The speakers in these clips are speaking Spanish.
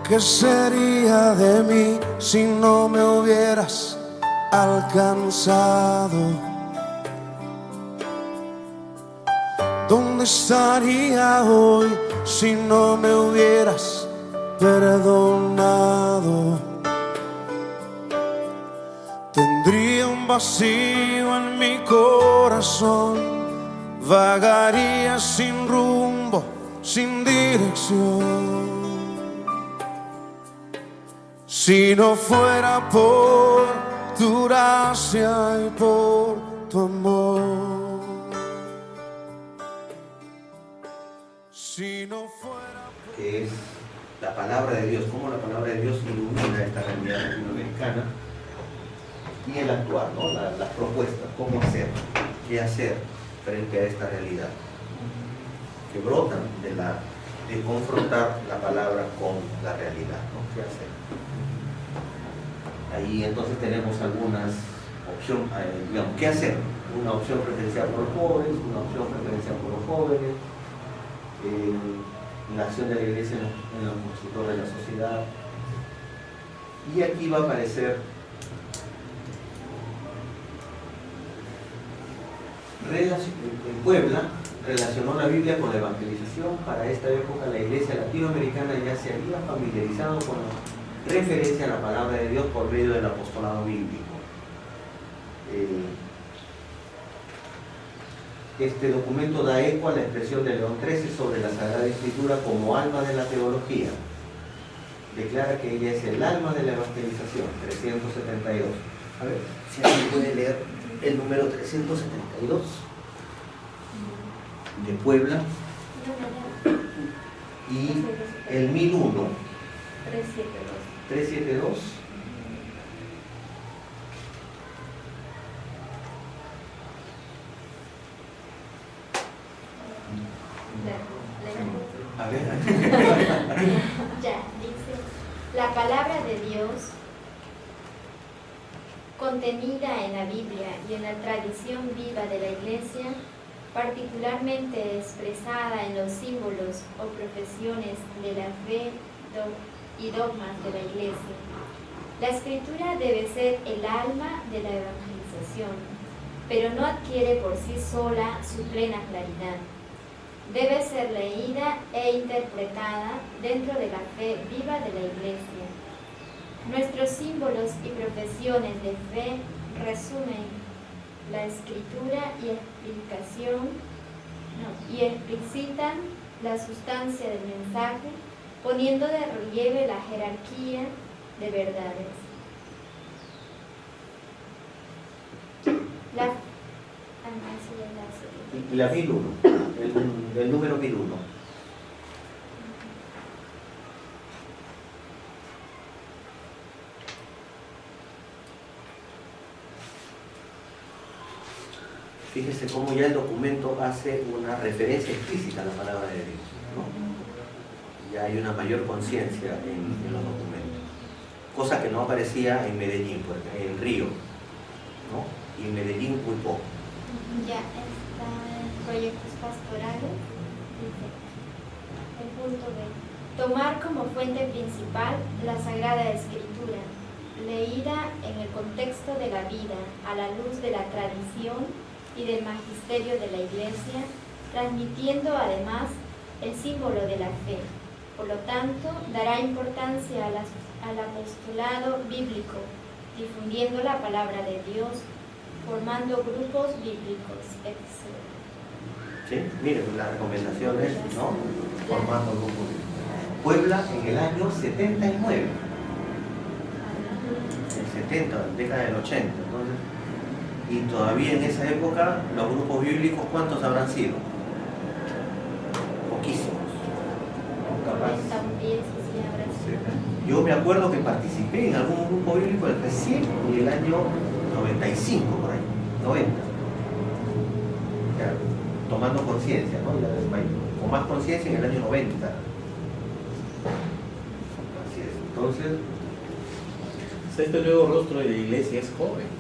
¿Qué sería de mí si no me hubieras alcanzado? ¿Dónde estaría hoy si no me hubieras perdonado? Tendría un vacío en mi corazón, vagaría sin rumbo, sin dirección. Si no fuera por tu gracia y por tu amor. Si no fuera por... Que es la palabra de Dios, cómo la palabra de Dios ilumina esta realidad latinoamericana y el actuar, ¿no? Las propuestas, cómo hacer, qué hacer frente a esta realidad que brotan de confrontar la palabra con la realidad, ¿no? ¿Qué hacer? Ahí entonces tenemos algunas opciones, digamos, ¿qué hacer? Una opción preferencial por los jóvenes, una opción preferencial por los jóvenes, la acción de la iglesia en los constructores de la sociedad. Y aquí va a aparecer en Puebla, relacionó la Biblia con la evangelización. Para esta época la iglesia latinoamericana ya se había familiarizado con la referencia a la palabra de Dios por medio del apostolado bíblico. Este documento da eco a la expresión de León XIII sobre la Sagrada Escritura como alma de la teología. Declara que ella es el alma de la evangelización, 372. A ver, si alguien puede leer el número 372 de Puebla y el 1001. 372. A ver. Ya, dice, la palabra de Dios contenida en la Biblia y en la tradición viva de la Iglesia, particularmente expresada en los símbolos o profesiones de la fe y dogmas de la Iglesia. La Escritura debe ser el alma de la evangelización, pero no adquiere por sí sola su plena claridad. Debe ser leída e interpretada dentro de la fe viva de la Iglesia. Nuestros símbolos y profesiones de fe resumen la Escritura y explicitan la sustancia del mensaje, poniendo de relieve la jerarquía de verdades. La 1001, el número 1001. Fíjese cómo ya el documento hace una referencia explícita a la palabra de Dios, ¿no? Ya hay una mayor conciencia en los documentos, cosa que no aparecía en Medellín, en Río, ¿no? Y en Medellín muy poco. Ya está en proyectos pastorales, dice, el punto B. Tomar como fuente principal la Sagrada Escritura, leída en el contexto de la vida, a la luz de la tradición y del magisterio de la Iglesia, transmitiendo además el símbolo de la fe. Por lo tanto, dará importancia al apostolado bíblico, difundiendo la palabra de Dios, formando grupos bíblicos, etc. ¿Sí? Miren, las recomendaciones, ¿no? Formando grupos bíblicos. Puebla en el año 79. El 70, década del 80. Entonces, y todavía en esa época, los grupos bíblicos, ¿cuántos habrán sido? Poquísimos. Capaz. Yo me acuerdo que participé en algún grupo bíblico recién en el año 95, por ahí, 90. Ya, tomando conciencia, ¿no? Con más conciencia en el año 90. Así es. Entonces, este nuevo rostro de la iglesia es joven.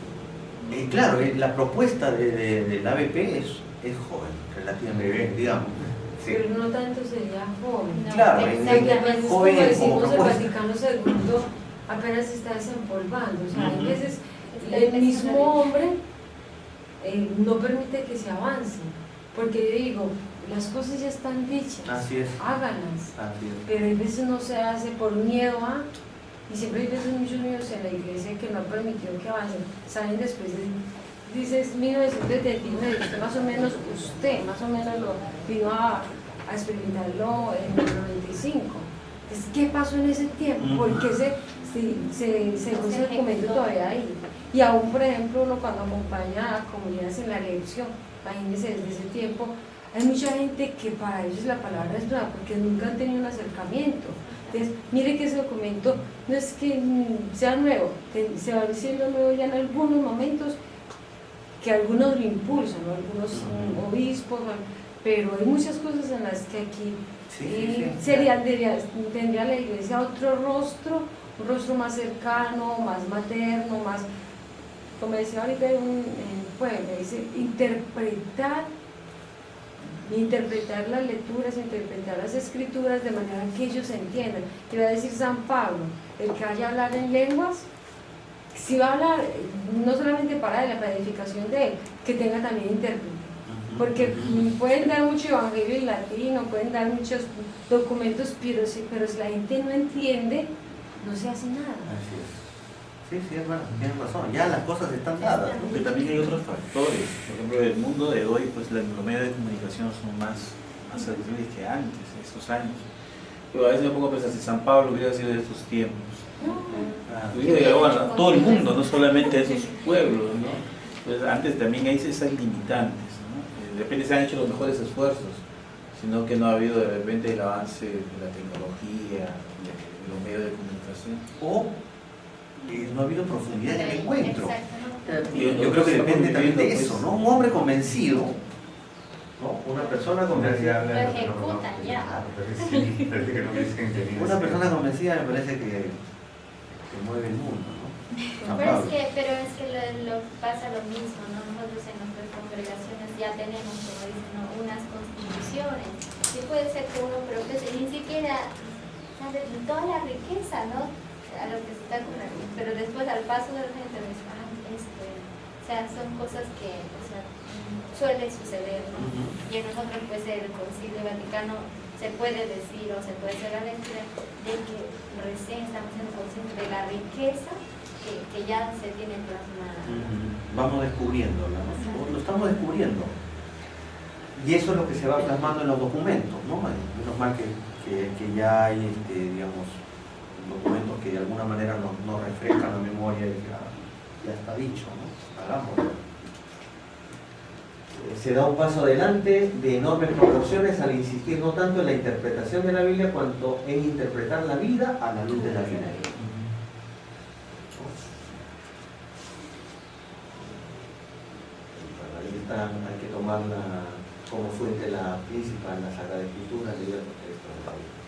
Claro, la propuesta del ABP es joven, relativamente, digamos. Sí. pero no tanto sería joven. No, Claro, exactamente. A veces, joven como como decimos, el propuesta. Vaticano II apenas se está desempolvando. O sea, hay Ujú. veces Está el empezando mismo a- hombre no permite que se avance. Porque yo digo, las cosas ya están dichas, Así es. háganlas. Así es. Pero a veces no se hace por miedo a, y siempre hay veces muchos niños en la iglesia que no han permitido que avancen, salen después de, dices 1979, usted más o menos lo vino a experimentarlo en el 95. Entonces, ¿qué pasó en ese tiempo? ¿Por qué se puso el documento todavía ahí? Y aún, por ejemplo, uno cuando acompaña a comunidades en la elección, imagínense desde ese tiempo, hay mucha gente que para ellos la palabra es nueva porque nunca han tenido un acercamiento. Entonces, mire que ese documento no es que sea nuevo, se va diciendo nuevo ya en algunos momentos que algunos lo impulsan, ¿no? Algunos obispos, pero hay muchas cosas en las que aquí Sí, sí. tendría la iglesia otro rostro, un rostro más cercano, más materno, más, como decía ahorita en un poema, dice, interpretar las lecturas, interpretar las escrituras de manera que ellos entiendan. Y va a decir San Pablo, el que vaya a hablar en lenguas, si va a hablar, no solamente para la edificación de él, que tenga también intérprete. Porque pueden dar mucho evangelio en latino, pueden dar muchos documentos, pero si la gente no entiende, no se hace nada. Así es. Sí, sí, hermano, tienes razón. Ya las cosas están dadas, ¿no? Porque también hay otros factores. Por ejemplo, el mundo de hoy, pues los medios de comunicación son más accesibles que antes, en estos años. Pero a veces me pongo a pensar si San Pablo hubiera sido de estos tiempos. Hubiera llegado a todo el mundo, no solamente a esos pueblos, ¿no? Entonces, antes también hay esas limitantes, ¿no? De repente se han hecho los mejores esfuerzos, sino que no ha habido de repente el avance de la tecnología, de los medios de comunicación. O no ha habido profundidad en el encuentro. Exacto. Yo creo que depende también de eso, ¿no? Un hombre convencido, ¿no? Una persona convencida. Lo ejecutan ya. Sí, parece que no hubiesen tenido Una ese- persona convencida me parece que mueve el mundo, ¿no? San Pero Pablo. es que lo pasa lo mismo, ¿no? Nosotros en nuestras congregaciones ya tenemos, como dicen, ¿no? Unas constituciones. Y puede ser que uno profese, ni siquiera sabe toda la riqueza, ¿no? A lo que se está cobrando. Pero después al paso de la gente dice, o sea, son cosas que, o sea, suele suceder, ¿no? Y en nosotros, pues, el Concilio Vaticano se puede decir o se puede hacer la lectura de que recién estamos siendo conscientes de la riqueza que ya se tiene plasmada. Vamos descubriéndola, ¿no? Lo estamos descubriendo. Y eso es lo que se va plasmando en los documentos, ¿no? Menos mal que ya hay, digamos, documentos que de alguna manera nos refrescan la memoria y ya está dicho, ¿no? Hagámoslo. Se da un paso adelante de enormes proporciones al insistir no tanto en la interpretación de la Biblia cuanto en interpretar la vida a la luz de la Biblia. Hay que tomarla como fuente la principal, la Sagrada Escritura, el libro de texto de la Biblia.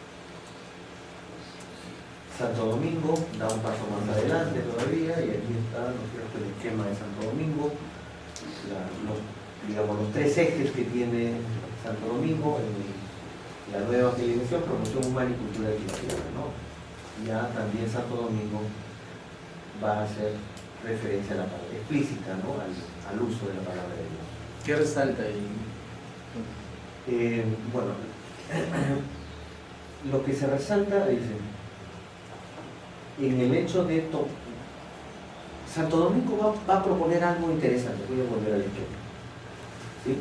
Santo Domingo da un paso más adelante todavía, y aquí está, ¿no es cierto?, el esquema de Santo Domingo, los tres ejes que tiene Santo Domingo en la nueva evangelización, promoción humana y cultura cristiana, ¿no? Ya también Santo Domingo va a hacer referencia a la palabra explícita, ¿no? al uso de la palabra de Dios. ¿Qué resalta ahí? Bueno, lo que se resalta, dice, en el hecho de esto, Santo Domingo va a proponer algo interesante. Voy a volver al ejemplo. ¿Sí?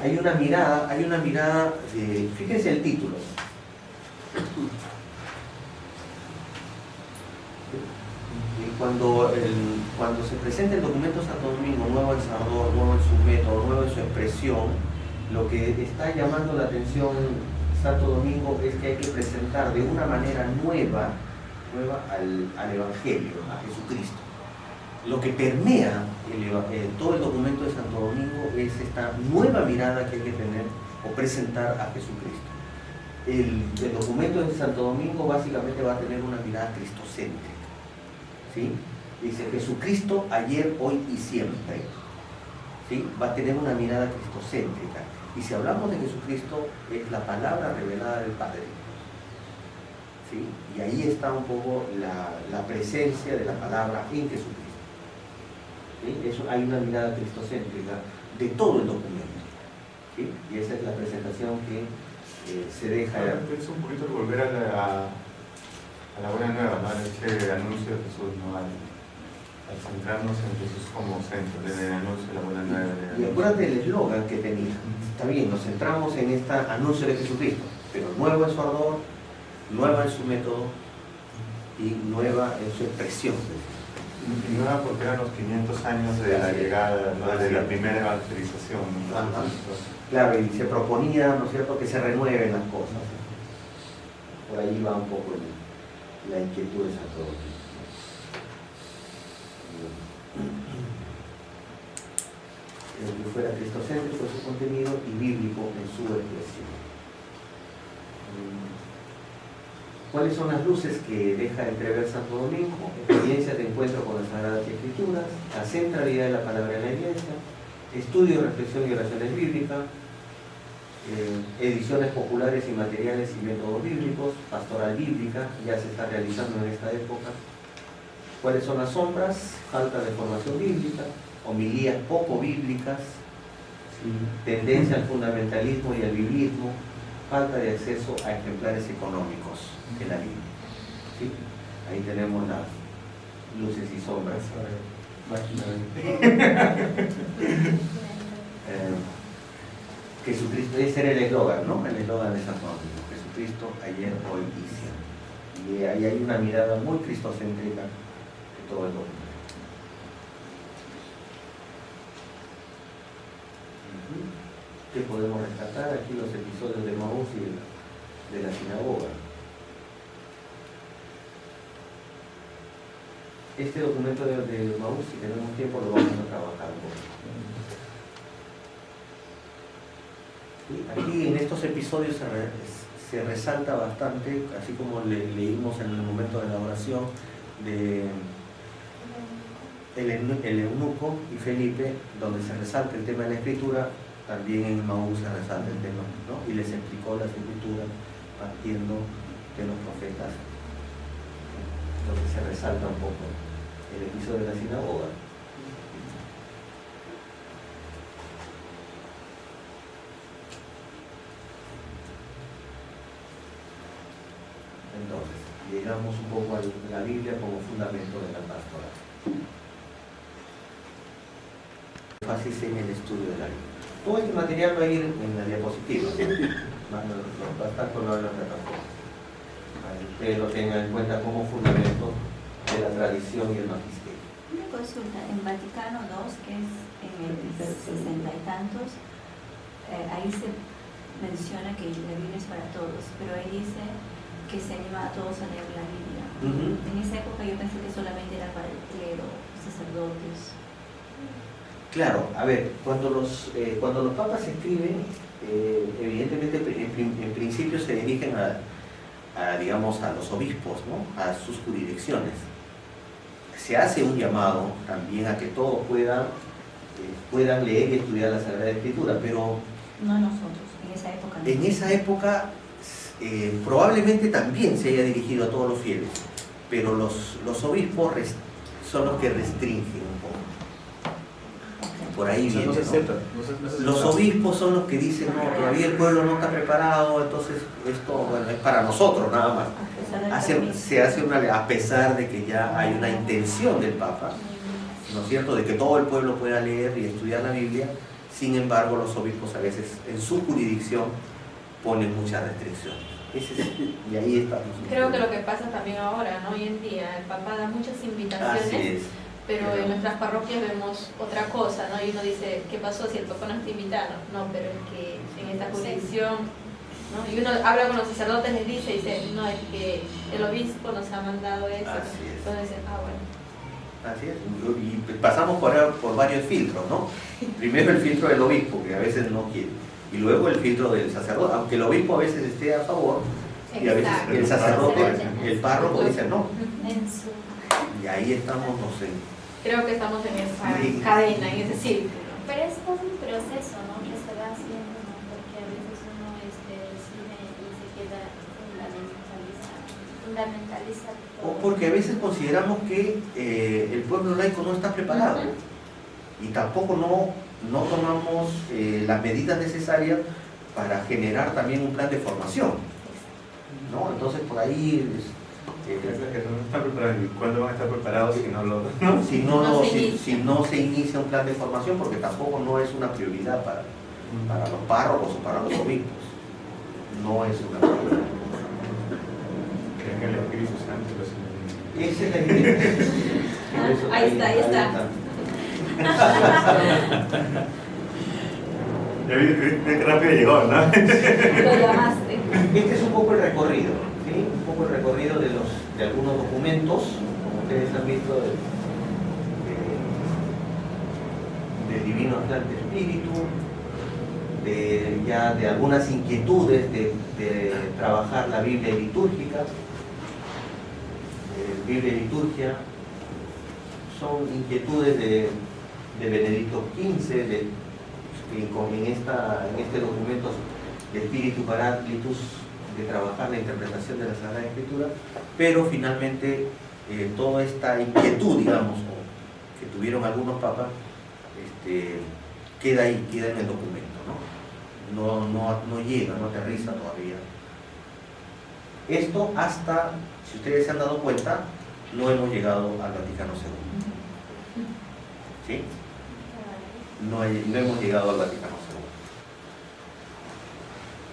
Hay una mirada de, fíjense el título. Cuando se presenta el documento Santo Domingo, nuevo en sabor, nuevo en su método, nuevo en su expresión, lo que está llamando la atención Santo Domingo es que hay que presentar de una manera nueva al Evangelio, a Jesucristo. Lo que permea todo el documento de Santo Domingo es esta nueva mirada que hay que tener o presentar a Jesucristo. El documento de Santo Domingo básicamente va a tener una mirada cristocéntrica. ¿Sí? Dice Jesucristo ayer, hoy y siempre. ¿Sí? Va a tener una mirada cristocéntrica. Y si hablamos de Jesucristo, es la palabra revelada del Padre. ¿Sí? Y ahí está un poco la presencia de la palabra en Jesucristo. ¿Sí? Eso, hay una mirada cristocéntrica de todo el documento. ¿Sí? Y esa es la presentación que se deja. Es un poquito volver a la buena nueva, ¿no? Ese anuncio de Jesús, ¿no? Al centrarnos en Jesús como centro, en el anuncio de la buena nueva. Y acuérdate el eslogan que tenía. Está bien, nos centramos en este anuncio de Jesucristo, pero nuevo en su ardor, nueva en su método y nueva en su expresión. Y nueva porque eran los 500 años de la llegada, ¿no? De la primera evangelización, ¿no? Ajá. Claro, y se proponía, ¿no es cierto?, que se renueven las cosas. Por ahí va un poco la inquietud de Santo Domingo. Que fuera cristocéntrico su contenido y bíblico en su expresión. ¿Cuáles son las luces que deja entrever Santo Domingo? Experiencias de encuentro con las Sagradas Escrituras, la centralidad de la palabra en la Iglesia, estudio, reflexión y oraciones bíblicas, ediciones populares y materiales y métodos bíblicos, pastoral bíblica, ya se está realizando en esta época. ¿Cuáles son las sombras? Falta de formación bíblica, homilías poco bíblicas, tendencia al fundamentalismo y al biblismo, falta de acceso a ejemplares económicos en la Biblia. ¿Sí? Ahí tenemos las luces y sombras. Jesucristo, ese era el eslogan, ¿no? El eslogan de Santo Domingo: Jesucristo ayer, hoy y siempre. Y ahí hay una mirada muy cristocéntrica de todo el documento. ¿Qué podemos rescatar? Aquí los episodios de Maús y de la sinagoga. Este documento de Maús, si tenemos tiempo, lo vamos a trabajar un poco. Aquí en estos episodios se resalta bastante, así como leímos en el momento de la oración de el eunuco y Felipe, donde se resalta el tema de la escritura, también en Maús se resalta el tema, ¿no? Y les explicó las escrituras partiendo de los profetas, donde se resalta un poco el episodio de la sinagoga. Entonces, llegamos un poco a la Biblia como fundamento de la pastoral. Énfasis en el estudio de la Biblia. Todo este material va a ir en la diapositiva, ¿no? Va a estar colgado en la plataforma, para que ustedes lo tengan en cuenta como fundamento de la tradición y el magisterio. Una consulta, en Vaticano II, que es en el 60 y tantos, ahí se menciona que la Biblia es para todos, pero ahí dice que se anima a todos a leer la Biblia. En esa época yo pensé que solamente era para el clero, sacerdotes. Claro, a ver, cuando los papas escriben, evidentemente en principio se dirigen digamos, a los obispos, ¿no? A sus jurisdicciones. Se hace un llamado también a que todos puedan leer y estudiar la Sagrada Escritura, pero No nosotros, en esa época no. en esa época probablemente también se haya dirigido a todos los fieles, pero los obispos son los que restringen un poco. Por ahí viene, no se ¿no? acepta, Los obispos son los que dicen, no, todavía el pueblo no está preparado, entonces esto, bueno, es para nosotros nada más. Se hace a pesar de que ya hay una intención del Papa, ¿no es cierto?, de que todo el pueblo pueda leer y estudiar la Biblia. Sin embargo, los obispos a veces en su jurisdicción ponen muchas restricciones. Y ahí estamos. Creo que lo que pasa también ahora, ¿no? Hoy en día, el Papa da muchas invitaciones. Así es. Pero en nuestras parroquias vemos otra cosa, ¿no? Y uno dice, ¿qué pasó si el Papa no está invitado? No, pero es que en esta jurisdicción, ¿no? Y uno habla con los sacerdotes, les dice, no, es que el obispo nos ha mandado eso. Así es. Entonces dicen, bueno. Así es. Y pasamos por varios filtros, ¿no? Primero el filtro del obispo, que a veces no quiere. Y luego el filtro del sacerdote, aunque el obispo a veces esté a favor, y a veces el sacerdote, el párroco dice no. Y ahí estamos, no sé. Creo que estamos en esa cadena, en ese círculo. Pero es todo un proceso, ¿no? Que se va haciendo, ¿no? fundamentalizar O todo. porque a veces consideramos que el pueblo laico no está preparado y tampoco no tomamos las medidas necesarias para generar también un plan de formación, ¿no? Entonces por ahí No están preparados. ¿Y cuándo van a estar preparados si no lo.? si no se inicia un plan de formación, porque tampoco no es una prioridad para los párrocos o para los obispos, no es una prioridad. Creen que el Espíritu Santo los ilumina. Esa es la idea. Por eso Ahí está. Ya vi que rápido llegó, ¿no? Lo llamaste. Este es un poco el recorrido, ¿sí? Un poco el recorrido de algunos documentos, como ustedes han visto, del Divino Atlante Espíritu, de algunas inquietudes de trabajar la Biblia litúrgica. Biblia y liturgia son inquietudes de Benedicto XV, en este documento de Espíritu Paráclitus, de trabajar la interpretación de la Sagrada Escritura, pero finalmente toda esta inquietud, digamos, que tuvieron algunos papas, queda ahí, queda en el documento, no llega, no aterriza todavía. Esto hasta, si ustedes se han dado cuenta, no hemos llegado al Vaticano II. ¿Sí? No hemos llegado al Vaticano II.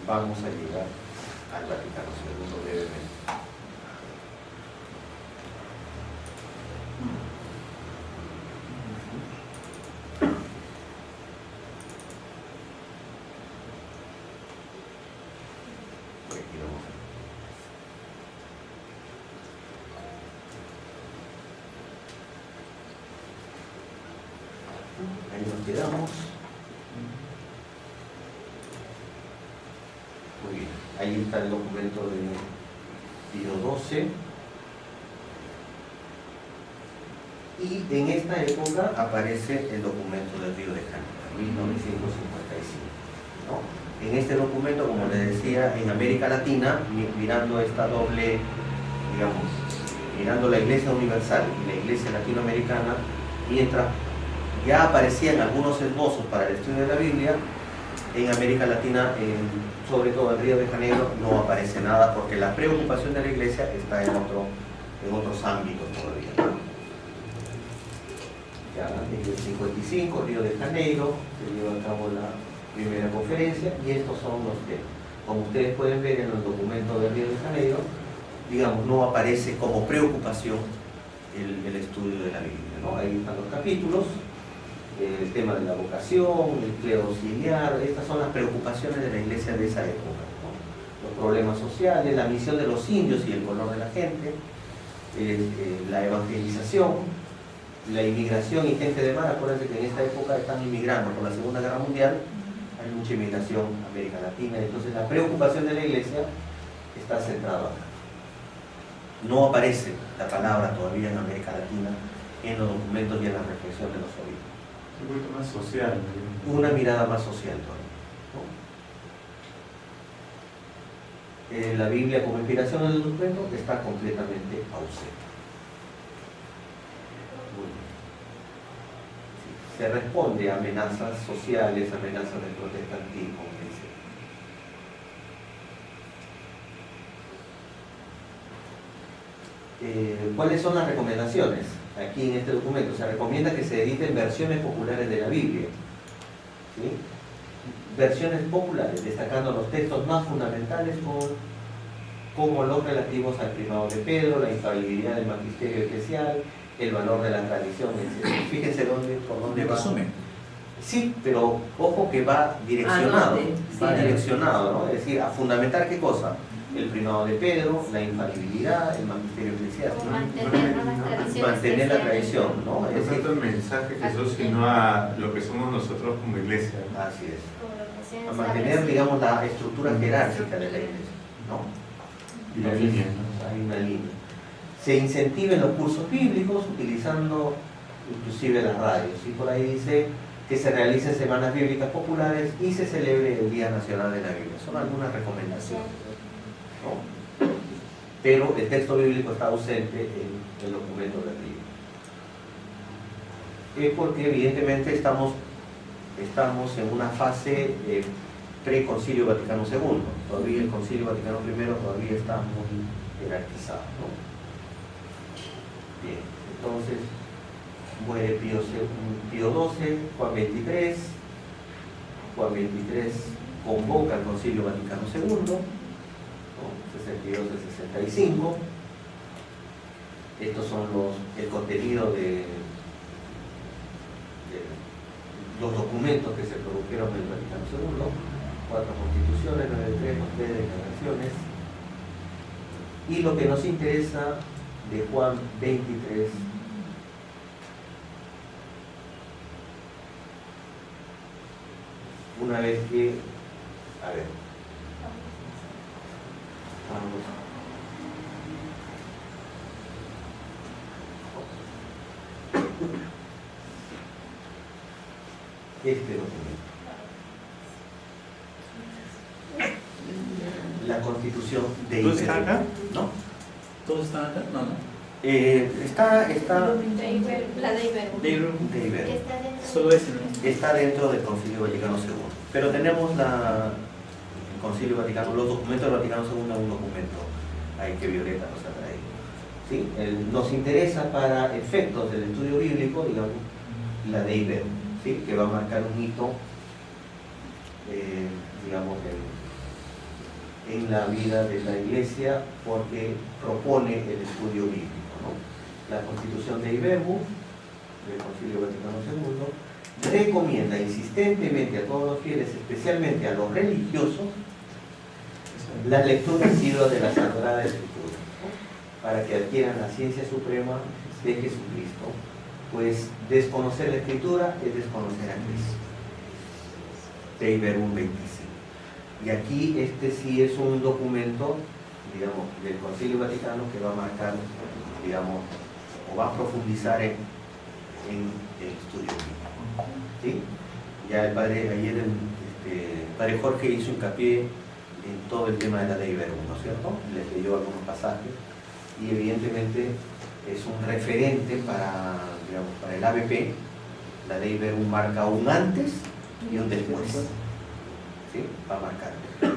Vamos a llegar al Vaticano II brevemente. Por aquí vamos a ver. Ahí nos quedamos. Muy bien, ahí está el documento de Pío XII. Y en esta época aparece el documento del Río de Janeiro, 1955. ¿No? En este documento, como les decía, en América Latina, mirando esta doble, digamos, mirando la Iglesia Universal y la Iglesia Latinoamericana, mientras ya aparecían algunos esbozos para el estudio de la Biblia, en América Latina, sobre todo en Río de Janeiro, no aparece nada porque la preocupación de la Iglesia está en otros ámbitos todavía, ¿no? Ya en el 55, Río de Janeiro, se lleva a cabo la primera conferencia y estos son los temas. Como ustedes pueden ver en los documentos de Río de Janeiro, digamos, no aparece como preocupación el estudio de la Biblia, ¿no? Ahí están los capítulos, el tema de la vocación, el clero auxiliar, estas son las preocupaciones de la iglesia de esa época, ¿no? Los problemas sociales, la misión de los indios y el color de la gente, la evangelización, la inmigración y gente de mar. Acuérdense que en esta época están inmigrando por la Segunda Guerra Mundial, hay mucha inmigración a América Latina, entonces la preocupación de la iglesia está centrada acá. No aparece la palabra todavía en América Latina en los documentos y en la reflexión de los obispos. Un poquito más social, ¿no? Una mirada más social todavía, ¿no? La Biblia como inspiración del documento está completamente ausente. Muy bien. Sí, se responde a amenazas sociales, amenazas del protestantismo, etc. ¿Cuáles son las recomendaciones? Aquí en este documento se recomienda que se editen versiones populares de la Biblia, ¿sí? Versiones populares, destacando los textos más fundamentales como los relativos al primado de Pedro, la infalibilidad del magisterio eclesial, el valor de la tradición, etc. Fíjense por dónde va. Resumen. Sí, pero ojo que va direccionado, ¿no? Es decir, a fundamentar ¿qué cosa? El primado de Pedro, la infalibilidad, el magisterio eclesial, O ¿no? mantener La tradición, ¿no? No tanto el mensaje de Jesús, sino a lo que somos nosotros como iglesia. Así es. A mantener, digamos, la estructura jerárquica de la iglesia, ¿no? Y la línea, ¿no? Hay una línea. Se incentiven los cursos bíblicos utilizando inclusive las radios. Y por ahí dice que se realicen semanas bíblicas populares y se celebre el Día Nacional de la Biblia. Son algunas recomendaciones, ¿no? pero el texto bíblico está ausente en el documento de arriba. Es porque evidentemente estamos en una fase pre-Concilio Vaticano II. Todavía el Concilio Vaticano I todavía está muy jerarquizado, ¿no? Bien, entonces muere Pío XII, Juan XXIII. Juan XXIII convoca al Concilio Vaticano II, ¿no? 62 del 65. Estos son el contenido de los documentos que se produjeron en el Vaticano II: 4 constituciones, 9 decretos, 3 declaraciones. Y lo que nos interesa de Juan XXIII, una vez que, a ver, vamos. Este documento, la Constitución de ¿Todos están acá? ¿No? ¿Todos están acá? No, no. Está La de Iberú. de Iberú. Que está dentro. Solo ese, ¿no? Está dentro del Concilio Vaticano II. Pero tenemos el Concilio Vaticano, los documentos del Vaticano II, un documento ahí que Violeta nos ha traído. ¿Sí? Nos interesa para efectos del estudio bíblico, digamos, la de Iberú, ¿sí? Que va a marcar un hito, digamos, en la vida de la Iglesia, porque propone el estudio bíblico, ¿no? La Constitución de Iberú, del Concilio Vaticano II, recomienda insistentemente a todos los fieles, especialmente a los religiosos, la lectura asidua de la Sagrada Escritura, ¿no? Para que adquieran la ciencia suprema de Jesucristo, pues desconocer la Escritura es desconocer a Cristo. De Iberú 25. Y aquí este sí es un documento, digamos, del Concilio Vaticano que va a marcar, digamos, o va a profundizar en el estudio bíblico, ¿sí? Ya el padre, ayer el padre Jorge hizo hincapié en todo el tema de la ley Iberú, ¿no es cierto? Les leyó algunos pasajes y evidentemente es un referente para, digamos, para el ABP. La ley Iberú marca un antes y un después, ¿sí? Va a marcar.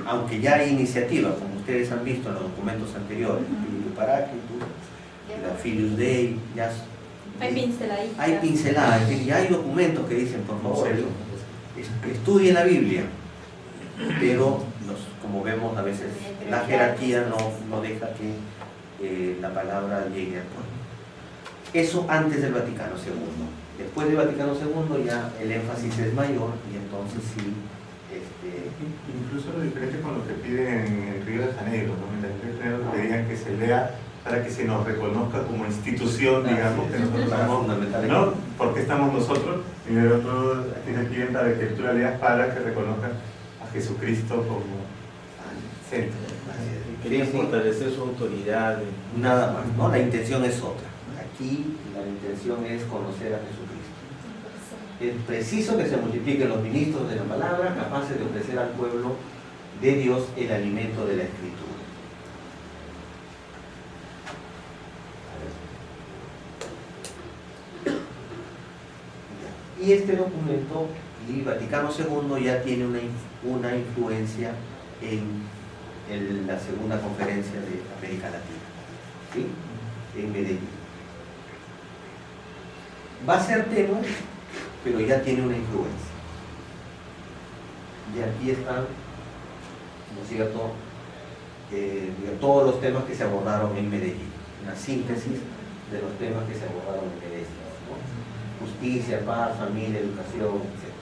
Aunque ya hay iniciativas, como ustedes han visto en los documentos anteriores, el Paráclito, la Filius Dei, ya Hay pinceladitas. hay pinceladas, es decir, ya hay documentos que dicen, por favor, estudien la Biblia, pero como vemos a veces la jerarquía no deja que la palabra llegue al pueblo. Eso antes del Vaticano II. Después del Vaticano II ya el énfasis es mayor y entonces sí. Incluso lo diferente con lo que piden en Río de Janeiro, ¿no? En Río de Janeiro pedían que se lea para que se nos reconozca como institución, digamos, que nosotros somos, ¿no? ¿Por qué estamos nosotros? Y de otro piden para que tú la leas para que reconozcan a Jesucristo como centro. Querían fortalecer su autoridad. Nada más, ¿no? La intención es otra. Aquí la intención es conocer a Jesucristo. Es preciso que se multipliquen los ministros de la palabra, capaces de ofrecer al pueblo de Dios el alimento de la Escritura. Y este documento, y Vaticano II, ya tiene una influencia en la segunda conferencia de América Latina, ¿sí? En Medellín. Va a ser tema, pero ya tiene una influencia. Y aquí están, ¿no es cierto?, todos los temas que se abordaron en Medellín, una síntesis de los temas que se abordaron en Medellín, ¿no? Justicia, paz, familia, educación, etc.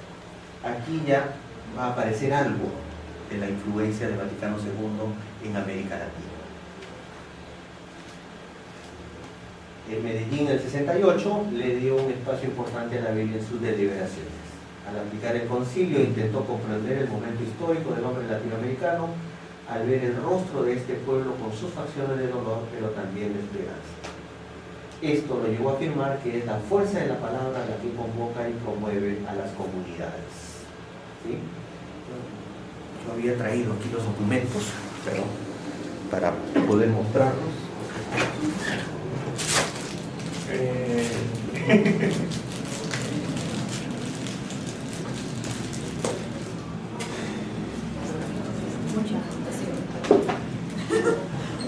Aquí ya va a aparecer algo de la influencia del Vaticano II en América Latina. En Medellín, en el 68, le dio un espacio importante a la Biblia en sus deliberaciones. Al aplicar el concilio, intentó comprender el momento histórico del hombre latinoamericano al ver el rostro de este pueblo con sus facciones de dolor, pero también de esperanza. Esto lo llevó a afirmar que es la fuerza de la palabra la que convoca y promueve a las comunidades. ¿Sí? Yo había traído aquí los documentos, perdón. para poder mostrarnos.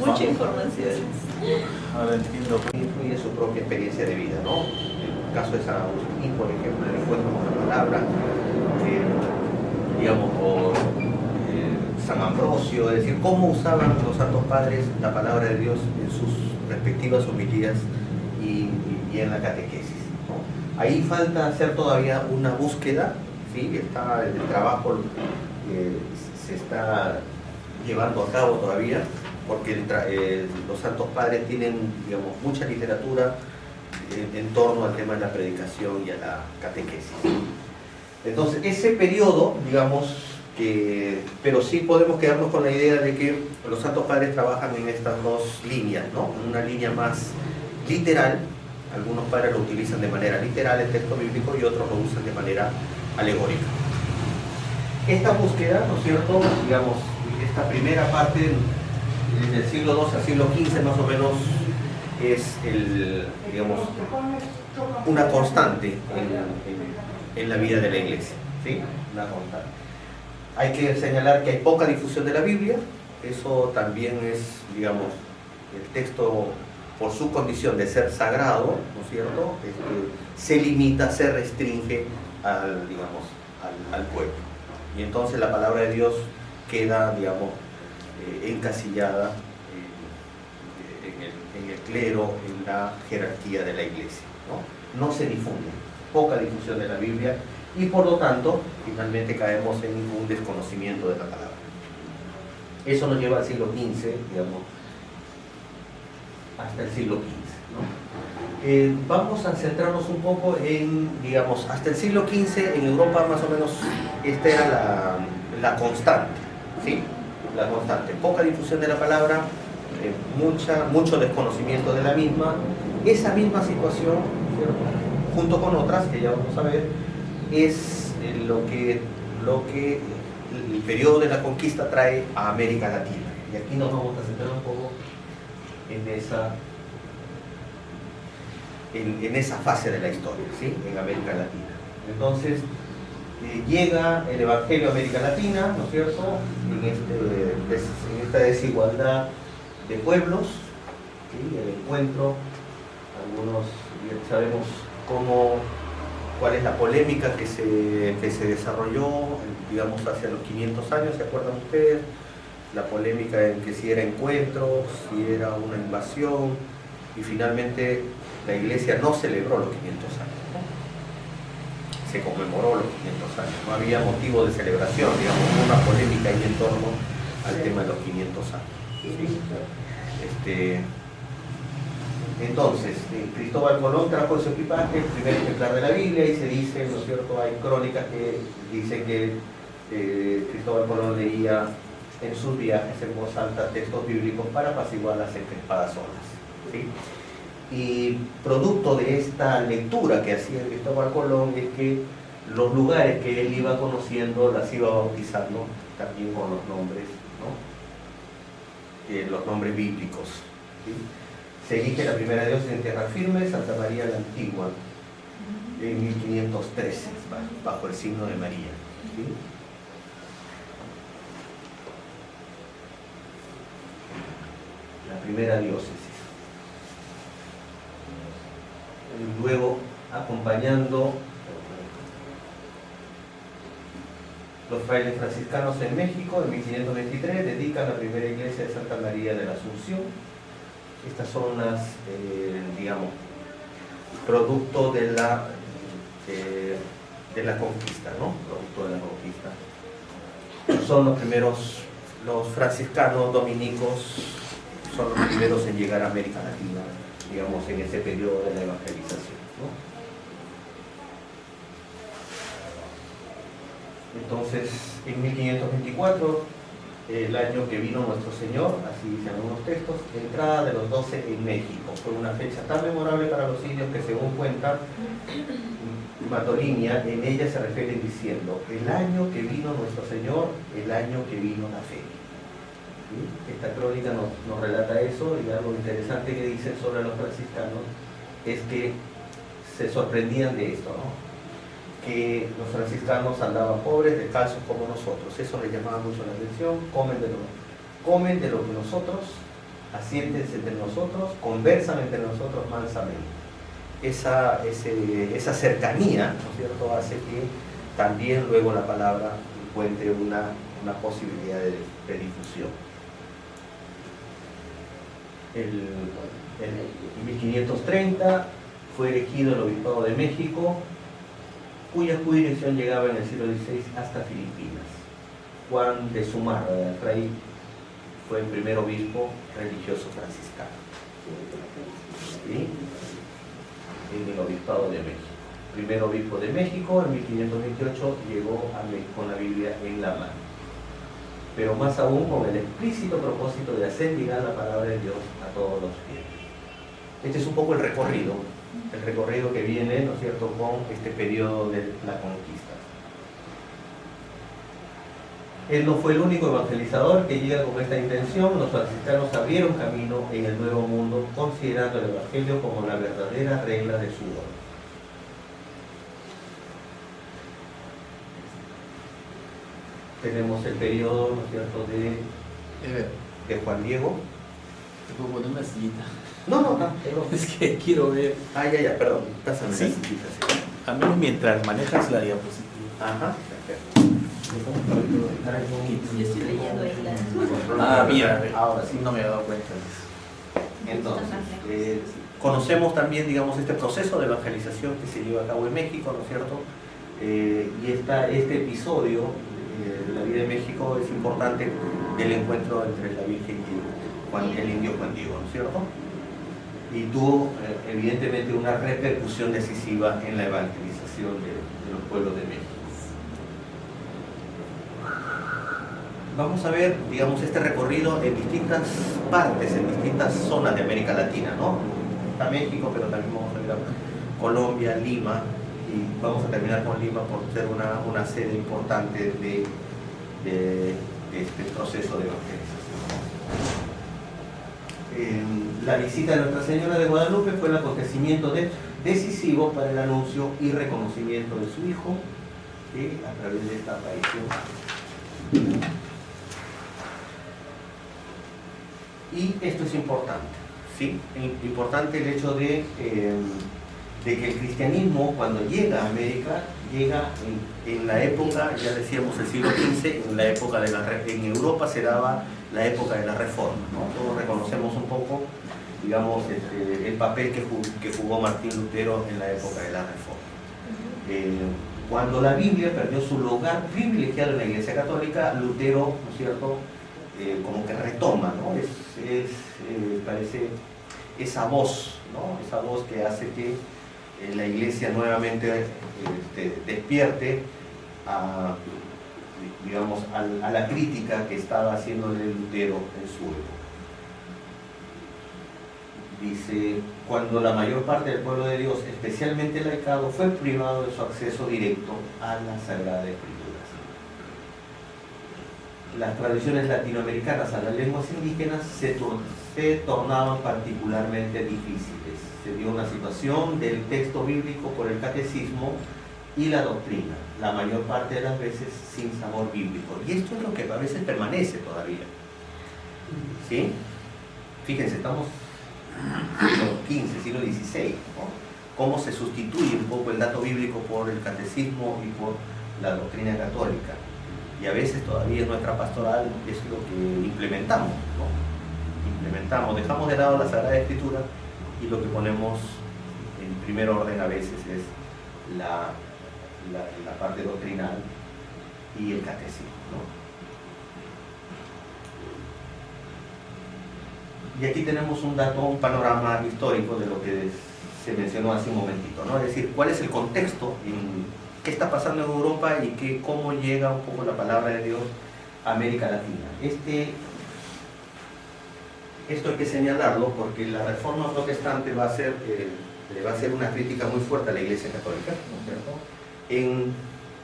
Mucha información. Ahora entiendo. Incluye su propia experiencia de vida, ¿no? En el caso de San Agustín, por ejemplo, le encuentran una palabra, digamos, por San Ambrosio, es decir, cómo usaban los santos padres la palabra de Dios en sus respectivas homilías y en la catequesis, ¿no? Ahí falta hacer todavía una búsqueda, ¿sí? El trabajo se está llevando a cabo todavía, porque los santos padres tienen, digamos, mucha literatura en torno al tema de la predicación y a la catequesis. Entonces, ese periodo, digamos, pero sí podemos quedarnos con la idea de que los santos padres trabajan en estas dos líneas, ¿no? Una línea más literal, algunos padres lo utilizan de manera literal, el texto bíblico, y otros lo usan de manera alegórica. Esta búsqueda, ¿no es cierto?, digamos, esta primera parte, desde el siglo II al siglo XV más o menos, es digamos, una constante en la vida de la Iglesia, ¿sí? Una constante. Hay que señalar que hay poca difusión de la Biblia, eso también es, digamos, el texto, por su condición de ser sagrado, ¿no es cierto?, se limita, se restringe al pueblo. Y entonces la palabra de Dios queda, digamos, encasillada en el clero, en la jerarquía de la Iglesia, ¿no? No se difunde, poca difusión de la Biblia, y por lo tanto, finalmente caemos en un desconocimiento de la palabra. Eso nos lleva al siglo XV, digamos, hasta el siglo XV, ¿no? Vamos a centrarnos un poco en, digamos, hasta el siglo XV en Europa más o menos esta era la constante, ¿sí? La constante, poca difusión de la palabra, mucho desconocimiento de la misma. Esa misma situación, ¿cierto?, junto con otras que ya vamos a ver, es lo que el periodo de la conquista trae a América Latina. Y aquí nos vamos a centrar un poco en esa fase de la historia, ¿sí?, en América Latina. Entonces, llega el Evangelio a América Latina, ¿no es cierto?, en esta desigualdad de pueblos, ¿sí?, el encuentro, algunos ya sabemos cuál es la polémica que se desarrolló, digamos, hacia los 500 años, ¿se acuerdan ustedes? La polémica en que si era encuentro, si era una invasión, y finalmente la Iglesia no celebró los 500 años, ¿no? Se conmemoró los 500 años, no había motivo de celebración, digamos, una polémica ahí en torno al tema de los 500 años. ¿Sí? Entonces, Cristóbal Colón trajo en su equipaje el primer ejemplar de la Biblia, y se dice, ¿no es cierto?, hay crónicas que dicen que Cristóbal Colón leía en sus viajes en voz alta textos bíblicos para apaciguar las encrespadas olas, ¿sí? Y producto de esta lectura que hacía Cristóbal Colón es que los lugares que él iba conociendo las iba bautizando también con los nombres, ¿no? Los nombres bíblicos, ¿sí? Se elige la primera diócesis en tierra firme, Santa María la Antigua, en 1513, bajo el signo de María, ¿sí? La primera diócesis. Luego, acompañando los frailes franciscanos en México, en 1523, dedican la primera iglesia de Santa María de la Asunción. Estas son las, digamos, producto de la conquista, ¿no? Producto de la conquista. Son los primeros, los franciscanos dominicos son los primeros en llegar a América Latina, digamos, en ese periodo de la evangelización, ¿no? Entonces, en 1524, el año que vino nuestro Señor, así dicen algunos textos, entrada de los 12 en México. Fue una fecha tan memorable para los indios que, según cuenta Matolinia, en ella se refieren diciendo: el año que vino nuestro Señor, el año que vino la fe. ¿sí? Esta crónica nos relata eso, y algo interesante que dicen sobre los franciscanos es que se sorprendían de esto, ¿no? Que los franciscanos andaban pobres, descalzos como nosotros. Eso les llamaba mucho la atención. Comen de lo que nosotros, asiéntense entre nosotros, conversan entre nosotros mansamente. Esa cercanía, ¿no es cierto?, hace que también luego la palabra encuentre una posibilidad de difusión. En 1530 fue elegido el Obispado de México, cuya jurisdicción llegaba en el siglo XVI hasta Filipinas. Juan de Zumarra de Alfray fue el primer obispo religioso franciscano, ¿sí?, en el Obispado de México. Primer obispo de México, en 1528 llegó a México con la Biblia en la mano, pero más aún con el explícito propósito de hacer llegar la palabra de Dios a todos los fieles. Este es un poco el recorrido que viene, ¿no es cierto?, con este periodo de la conquista. Él no fue el único evangelizador que llega con esta intención. Los franciscanos abrieron camino en el Nuevo Mundo, considerando el Evangelio como la verdadera regla de su orden. Tenemos el periodo, ¿no es cierto?, de Juan Diego. ¿Te puedo poner una sillita? No. Es que quiero ver. Ya, perdón. Pásame ¿Sí? la sillita, sí. A menos mientras manejas la diapositiva. Ajá, perfecto. Yo estoy leyendo ahí la... Ah, mira, Ahora sí. no me había dado cuenta de eso. Entonces, conocemos también, digamos, este proceso de evangelización que se lleva a cabo en México, ¿no es cierto? Y este episodio de la vida de México es importante, del encuentro entre la Virgen y el indio Juan Diego, ¿no es cierto? Y tuvo evidentemente una repercusión decisiva en la evangelización de los pueblos de México. Vamos a ver, digamos, este recorrido en distintas partes, en distintas zonas de América Latina, ¿no? Está México, pero también vamos a ver a Colombia, Lima, y vamos a terminar con Lima por ser una sede importante de este proceso de evangelización. La visita de Nuestra Señora de Guadalupe fue el acontecimiento decisivo para el anuncio y reconocimiento de su Hijo, a través de esta aparición. Y esto es importante, ¿sí? Importante el hecho de que el cristianismo, cuando llega a América, llega en la época, ya decíamos, el siglo XV, en la época en Europa se daba la época de la Reforma, ¿no? Todos reconocemos un poco, digamos, el papel que jugó Martín Lutero en la época de la Reforma. Cuando la Biblia perdió su lugar privilegiado en la Iglesia Católica, Lutero, ¿no es cierto?, como que retoma, ¿no? Parece esa voz, ¿no? Esa voz que hace que la Iglesia nuevamente despierte digamos, a la crítica que estaba haciéndole Lutero en su época. Dice, cuando la mayor parte del pueblo de Dios, especialmente el laicado, fue privado de su acceso directo a la Sagrada Escritura. Las tradiciones latinoamericanas a las lenguas indígenas se tornaban particularmente difíciles. Se dio una situación del texto bíblico por el catecismo y la doctrina, la mayor parte de las veces sin sabor bíblico. Y esto es lo que a veces permanece todavía. ¿Sí? Fíjense, estamos en el siglo XV, siglo XVI, ¿no? Cómo se sustituye un poco el dato bíblico por el catecismo y por la doctrina católica. Y a veces todavía en nuestra pastoral es lo que implementamos, ¿no? Dejamos de lado la Sagrada Escritura y lo que ponemos en primer orden a veces es la parte doctrinal y el catecismo, ¿no? Y aquí tenemos un panorama histórico de lo que se mencionó hace un momentito, ¿no? Es decir, cuál es el contexto, qué está pasando en Europa y cómo llega un poco la palabra de Dios a América Latina. Esto hay que señalarlo porque la Reforma Protestante le va a hacer una crítica muy fuerte a la Iglesia Católica, ¿no es cierto?,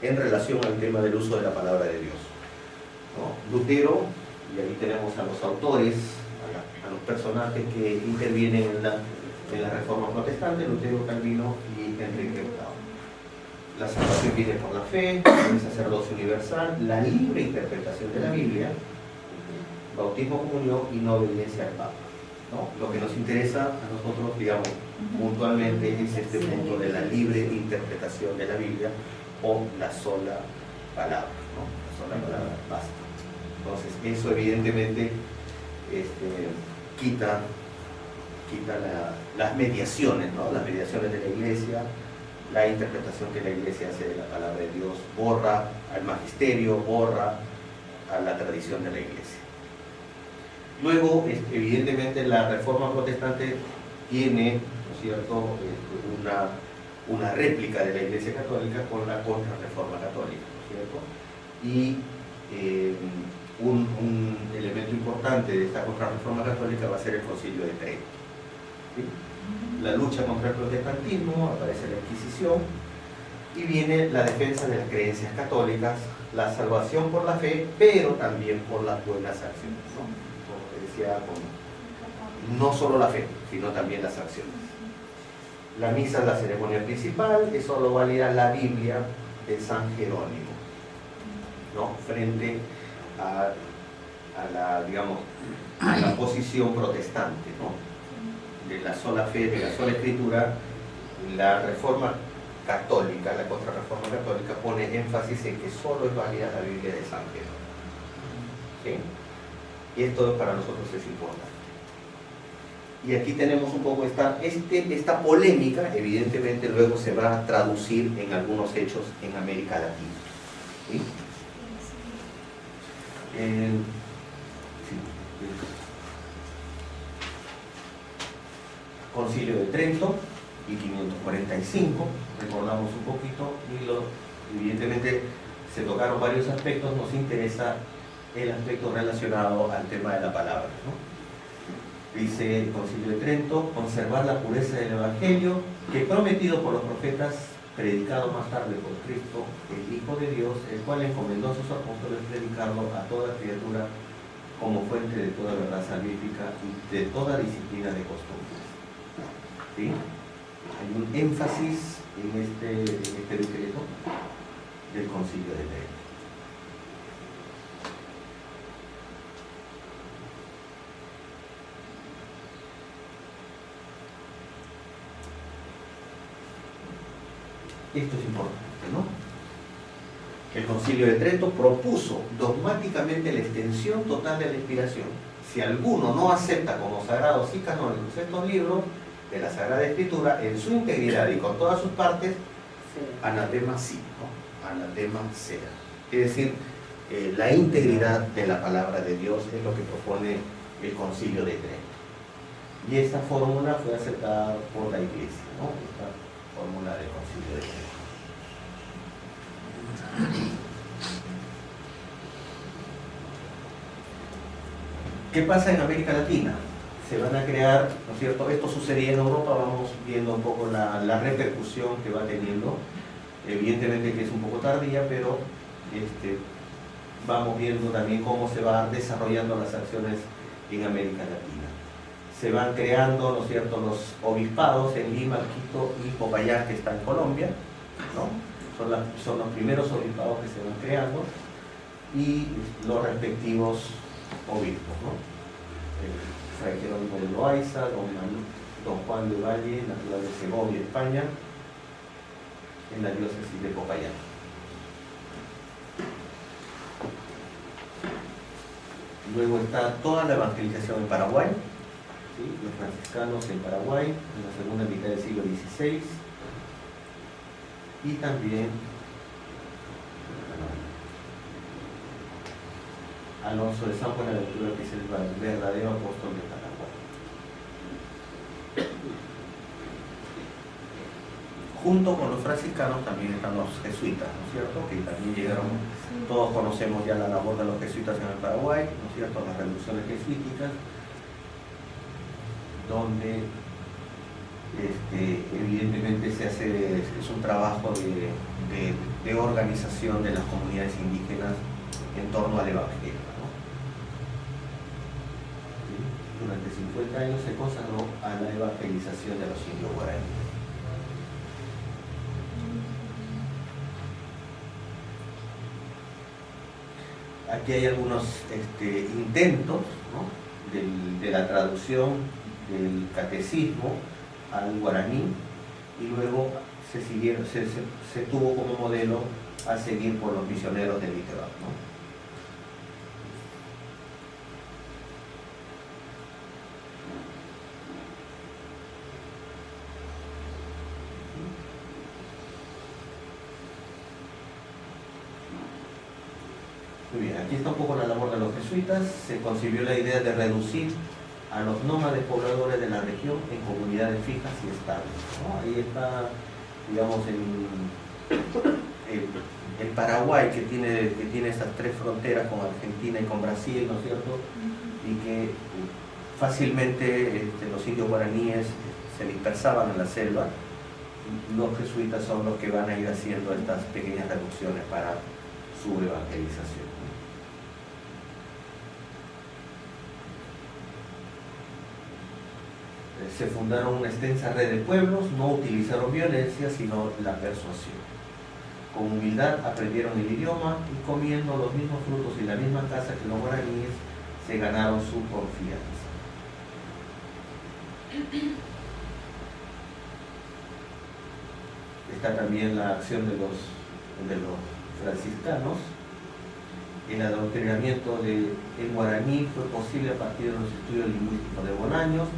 en relación al tema del uso de la palabra de Dios, ¿no? Lutero y ahí tenemos a los autores, a los personajes que intervienen en la Reforma Protestante, Lutero, Calvino y Enrique VIII. La salvación viene por la fe, el sacerdocio universal, la libre interpretación de la Biblia, bautismo, comunión y no obediencia al Papa, ¿no? Lo que nos interesa a nosotros, digamos, puntualmente es este punto de la libre interpretación de la Biblia o la sola palabra, ¿no? La sola palabra basta. Entonces, eso evidentemente quita las mediaciones, ¿no? Las mediaciones de la Iglesia, la interpretación que la Iglesia hace de la palabra de Dios, borra al magisterio, borra a la tradición de la Iglesia. Luego, evidentemente, la Reforma Protestante tiene, ¿no es cierto?, una réplica de la Iglesia Católica con la Contrarreforma Católica, ¿no es cierto? Y un elemento importante de esta Contrarreforma Católica va a ser el Concilio de Trento, ¿sí? La lucha contra el protestantismo, aparece la Inquisición y viene la defensa de las creencias católicas, la salvación por la fe, pero también por las buenas acciones, ¿no? Como te decía, no solo la fe, sino también las acciones. La misa es la ceremonia principal, eso lo valida la Biblia de San Jerónimo, ¿no? Frente a la posición protestante, ¿no? De la sola fe, de la sola escritura. La Reforma Católica, la Contrarreforma Católica, pone énfasis en que solo es válida la Biblia de San Jerónimo, ¿sí? Y esto para nosotros es importante. Y aquí tenemos un poco esta polémica, evidentemente luego se va a traducir en algunos hechos en América Latina, ¿sí? Concilio de Trento, 1545, recordamos un poquito, y evidentemente se tocaron varios aspectos. Nos interesa el aspecto relacionado al tema de la palabra, ¿no? Dice el Concilio de Trento: conservar la pureza del Evangelio que prometido por los profetas, predicado más tarde por Cristo, el Hijo de Dios, el cual encomendó a sus apóstoles predicarlo a toda criatura como fuente de toda verdad salvífica y de toda disciplina de costumbres. ¿Sí? Hay un énfasis en este decreto del Concilio de Trento. Esto es importante, ¿no? El Concilio de Trento propuso dogmáticamente la extensión total de la inspiración. Si alguno no acepta como sagrados y canónicos estos libros de la Sagrada Escritura en su integridad y con todas sus partes, anatema sí, ¿no? Anatema sea. Es decir, la integridad de la palabra de Dios es lo que propone el Concilio de Trento. Y esta fórmula fue aceptada por la Iglesia, ¿no? Esta fórmula del Concilio de Trento. ¿Qué pasa en América Latina? Se van a crear, ¿no es cierto? Esto sucedía en Europa, vamos viendo un poco la repercusión que va teniendo. Evidentemente que es un poco tardía, pero vamos viendo también cómo se van desarrollando las acciones en América Latina. Se van creando, ¿no es cierto?, los obispados en Lima, Quito y Popayán, que está en Colombia, ¿no? Son los primeros obispados que se van creando, y los respectivos obispos, ¿no? Fray Jerónimo de Loaiza, don Juan de Valle, natural de Segovia, España, en la diócesis de Popayán. Luego está toda la evangelización en Paraguay, ¿sí? Los franciscanos en Paraguay, en la segunda mitad del siglo XVI, y también Alonso de San Buenaventura, que es el verdadero apóstol de Paraguay. Junto con los franciscanos también están los jesuitas, ¿no es cierto?, que también llegaron. Todos conocemos ya la labor de los jesuitas en el Paraguay, ¿no es cierto?, las revoluciones jesuíticas, donde evidentemente se hace, es un trabajo de organización de las comunidades indígenas en torno al Evangelio, ¿no? durante 50 años se consagró a la evangelización de los indios guaraníes. Aquí hay algunos intentos, ¿no?, de la traducción del catecismo al guaraní, y luego se tuvo como modelo a seguir por los misioneros de Litva, ¿no? Muy bien, aquí está un poco la labor de los jesuitas. Se concibió la idea de reducir a los nómades pobladores de la región en comunidades fijas y estables, ¿no? Ahí está, digamos, el Paraguay, que tiene estas tres fronteras con Argentina y con Brasil, ¿no es cierto? Y que fácilmente los indios guaraníes se dispersaban en la selva. Los jesuitas son los que van a ir haciendo estas pequeñas reducciones para su evangelización. Se fundaron una extensa red de pueblos, no utilizaron violencia, sino la persuasión. Con humildad aprendieron el idioma y comiendo los mismos frutos y la misma casa que los guaraníes, se ganaron su confianza. Está también la acción de los franciscanos. El adoctrinamiento en guaraní fue posible a partir de los estudios lingüísticos de Bolaños,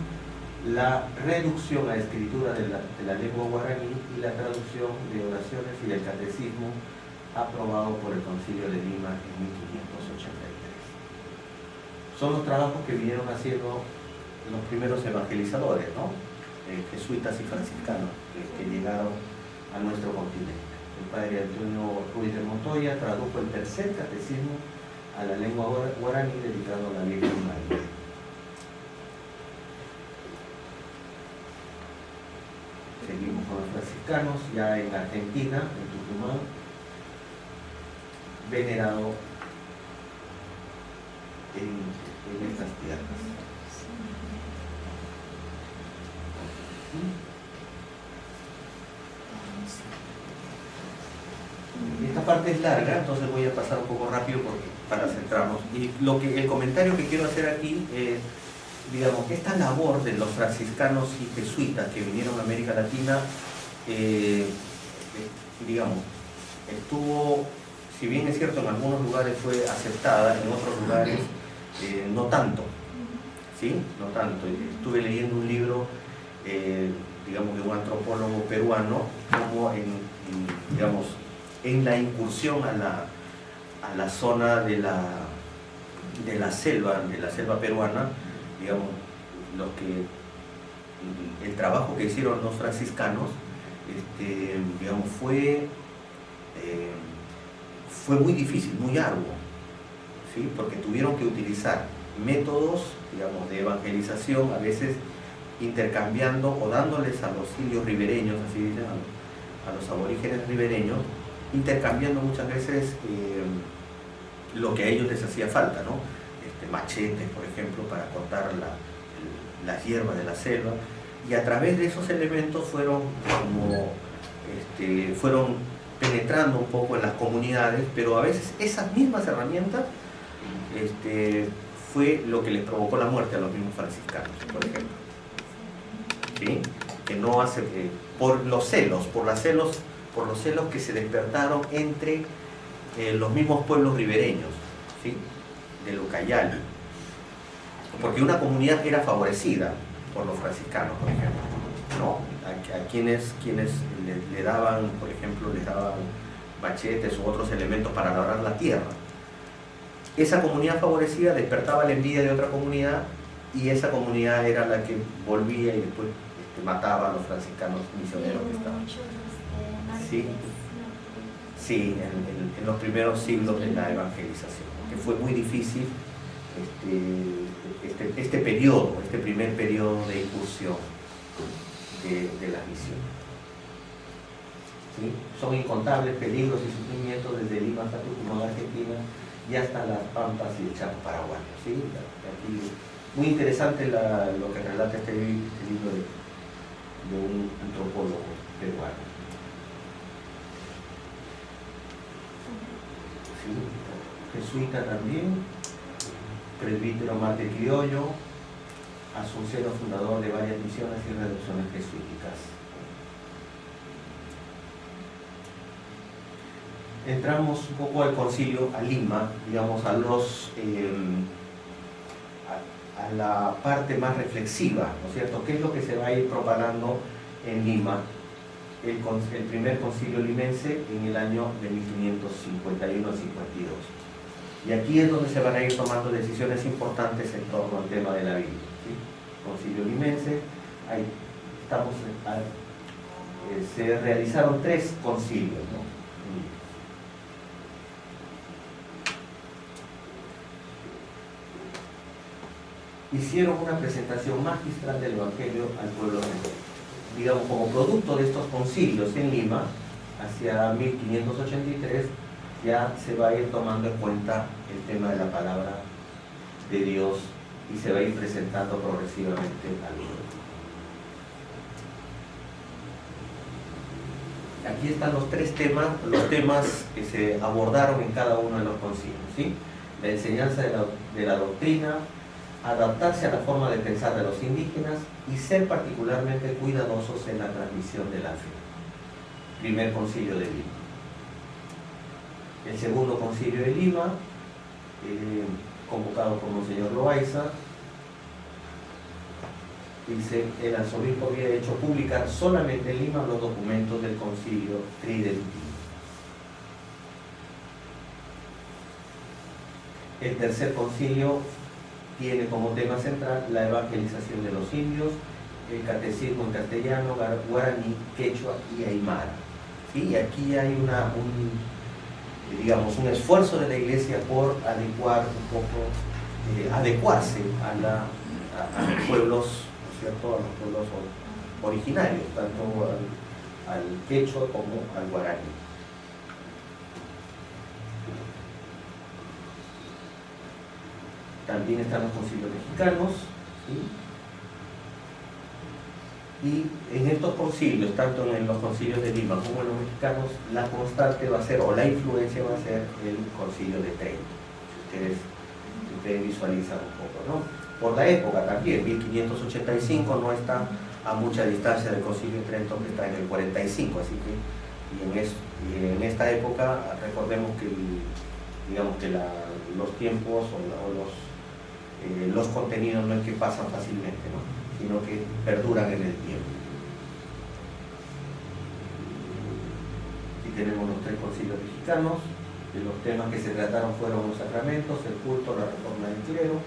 la reducción a escritura de la lengua guaraní y la traducción de oraciones y del catecismo aprobado por el Concilio de Lima en 1583. Son los trabajos que vinieron haciendo los primeros evangelizadores, ¿no? Jesuitas y franciscanos que llegaron a nuestro continente. El padre Antonio Ruiz de Montoya tradujo el tercer catecismo a la lengua guaraní dedicado a la Virgen María. Seguimos con los franciscanos, ya en Argentina, en Tucumán, venerado en estas tierras. Esta parte es larga, entonces voy a pasar un poco rápido para centrarnos. Y el comentario que quiero hacer aquí es, digamos, que esta labor de los franciscanos y jesuitas que vinieron a América Latina, digamos, estuvo, si bien es cierto, en algunos lugares fue aceptada, en otros lugares no tanto, ¿sí? No tanto. Estuve leyendo un libro, digamos, de un antropólogo peruano, como digamos, en la incursión a la zona de la selva peruana, digamos, el trabajo que hicieron los franciscanos, digamos, fue muy difícil, muy arduo, ¿sí? Porque tuvieron que utilizar métodos, digamos, de evangelización, a veces intercambiando o dándoles a los indios ribereños, así dicen, a los aborígenes ribereños, intercambiando muchas veces lo que a ellos les hacía falta, ¿no? Machetes, por ejemplo, para cortar las hierbas de la selva, y a través de esos elementos fueron penetrando un poco en las comunidades, pero a veces esas mismas herramientas fue lo que les provocó la muerte a los mismos franciscanos, por ejemplo, ¿sí? Que no hace, por los celos que se despertaron entre los mismos pueblos ribereños, ¿sí? De Ucayali, porque una comunidad era favorecida por los franciscanos, por ejemplo, ¿no? A quienes le daban, por ejemplo, les daban machetes u otros elementos para labrar la tierra. Esa comunidad favorecida despertaba la envidia de otra comunidad, y esa comunidad era la que volvía y después mataba a los franciscanos misioneros que estaban. Sí, sí, en los primeros siglos de la evangelización, que fue muy difícil este primer periodo de incursión de la misión. ¿Sí? Son incontables peligros y sufrimientos desde Lima hasta Tucumán, Argentina, y hasta las Pampas y el Chaco paraguayo. ¿Sí? Aquí Muy interesante lo que relata este libro de un antropólogo peruano. Sí, jesuita también, presbítero Marte Criollo, asunceno fundador de varias misiones y reducciones jesuíticas. Entramos un poco al concilio, a Lima, digamos, a la parte más reflexiva, ¿no es cierto? ¿Qué es lo que se va a ir propagando en Lima? El primer concilio limense en el año de 1551 al 52. Y aquí es donde se van a ir tomando decisiones importantes en torno al tema de la Biblia, ¿sí? Concilio limense, ahí estamos, se realizaron 3 concilios, ¿no? Hicieron una presentación magistral del Evangelio al pueblo renano. Digamos, como producto de estos concilios en Lima, hacia 1583, ya se va a ir tomando en cuenta el tema de la palabra de Dios y se va a ir presentando progresivamente al pueblo. Aquí están los 3 temas, los temas que se abordaron en cada uno de los concilios, ¿sí? La enseñanza de la doctrina, adaptarse a la forma de pensar de los indígenas y ser particularmente cuidadosos en la transmisión de la fe. Primer concilio de Lima. El segundo concilio de Lima, convocado por Monseñor Loaiza, dice, el arzobispo había hecho publicar solamente en Lima los documentos del concilio tridentino. El tercer concilio tiene como tema central la evangelización de los indios, el catecismo en castellano, guaraní, quechua y aymara. ¿Sí? Y aquí hay un esfuerzo de la Iglesia por adecuarse a los pueblos, ¿no es cierto?, a los pueblos originarios, tanto al quechua como al guaraní. También están los concilios mexicanos, ¿sí? Y en estos concilios, tanto en los concilios de Lima como en los mexicanos, la constante va a ser, o la influencia va a ser el concilio de Trento, si ustedes visualizan un poco, ¿no? Por la época también, 1585 no está a mucha distancia del concilio de Trento, que está en el 45, así que y en esta época recordemos que los tiempos o los contenidos no es que pasan fácilmente, ¿no?, sino que perduran en el tiempo. Aquí tenemos los 3 concilios mexicanos. Los temas que se trataron fueron los sacramentos, el culto, la reforma del clero,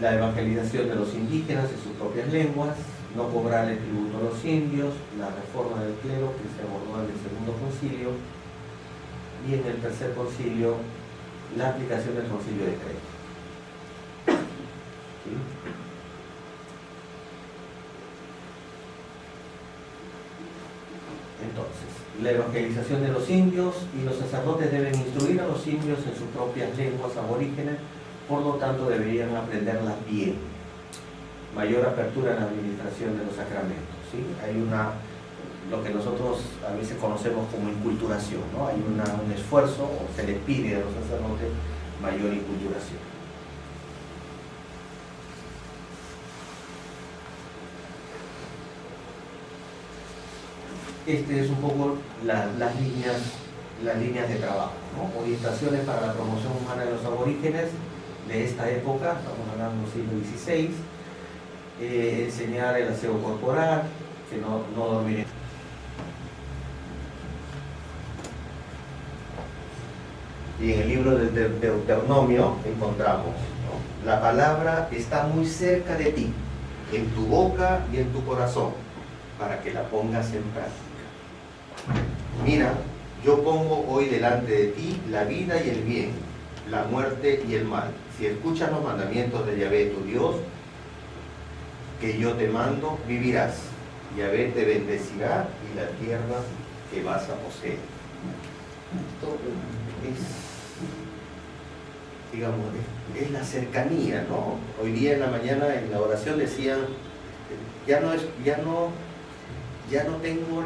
la evangelización de los indígenas en sus propias lenguas, no cobrar el tributo a los indios, la reforma del clero, que se abordó en el segundo concilio, y en el tercer concilio la aplicación del concilio de Trento. ¿Sí? Entonces, la evangelización de los indios, y los sacerdotes deben instruir a los indios en sus propias lenguas aborígenes, por lo tanto deberían aprenderlas bien. Mayor apertura en la administración de los sacramentos, ¿sí? Hay lo que nosotros a veces conocemos como inculturación, ¿no? Hay un esfuerzo, o se les pide a los sacerdotes mayor inculturación. Este es un poco las líneas de trabajo, ¿no? Orientaciones para la promoción humana de los aborígenes de esta época, estamos hablando del siglo XVI, enseñar el aseo corporal, que no dormir. Y en el libro del Deuteronomio encontramos, ¿no?, la palabra está muy cerca de ti, en tu boca y en tu corazón, para que la pongas en práctica. Mira, yo pongo hoy delante de ti la vida y el bien, la muerte y el mal. Si escuchas los mandamientos de Yahvé tu Dios, que yo te mando, vivirás. Yahvé te bendecirá y la tierra que vas a poseer. Esto digamos, es la cercanía, ¿no? Hoy día en la mañana en la oración decían, ya no tengo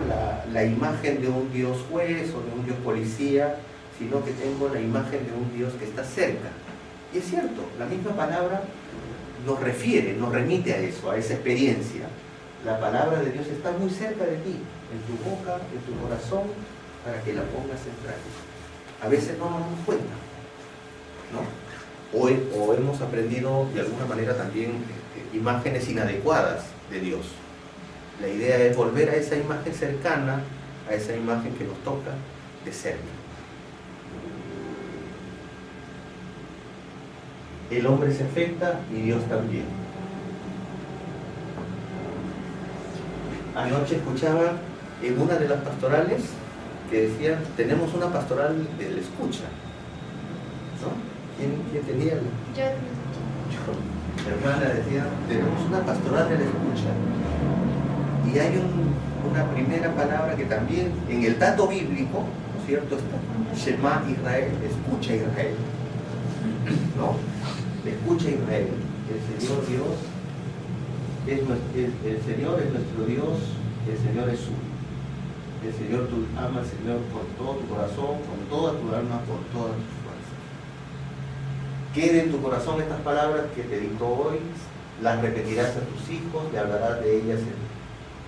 la imagen de un Dios juez o de un Dios policía, sino que tengo la imagen de un Dios que está cerca. Y es cierto, la misma palabra nos refiere, nos remite a eso, a esa experiencia. La palabra de Dios está muy cerca de ti, en tu boca, en tu corazón, para que la pongas en práctica. A veces no nos damos cuenta, ¿no? O hemos aprendido de alguna manera también imágenes inadecuadas de Dios. La idea es volver a esa imagen cercana, a esa imagen que nos toca de cerca. El hombre se afecta y Dios también. Anoche escuchaba en una de las pastorales que decían, tenemos una pastoral de la escucha, ¿no? ¿Quién tenía? Yo. Mi hermana decía, tenemos una pastoral de la escucha. Y hay una primera palabra que también en el dato bíblico, ¿no es cierto? Está Shema Israel, escucha Israel, ¿no? Escucha Israel, el Señor Dios el Señor es nuestro Dios, el Señor es uno. El Señor, tú ama al Señor con todo tu corazón, con toda tu alma, con todas tus fuerzas. Quede en tu corazón estas palabras que te dicto hoy, las repetirás a tus hijos, le hablarás de ellas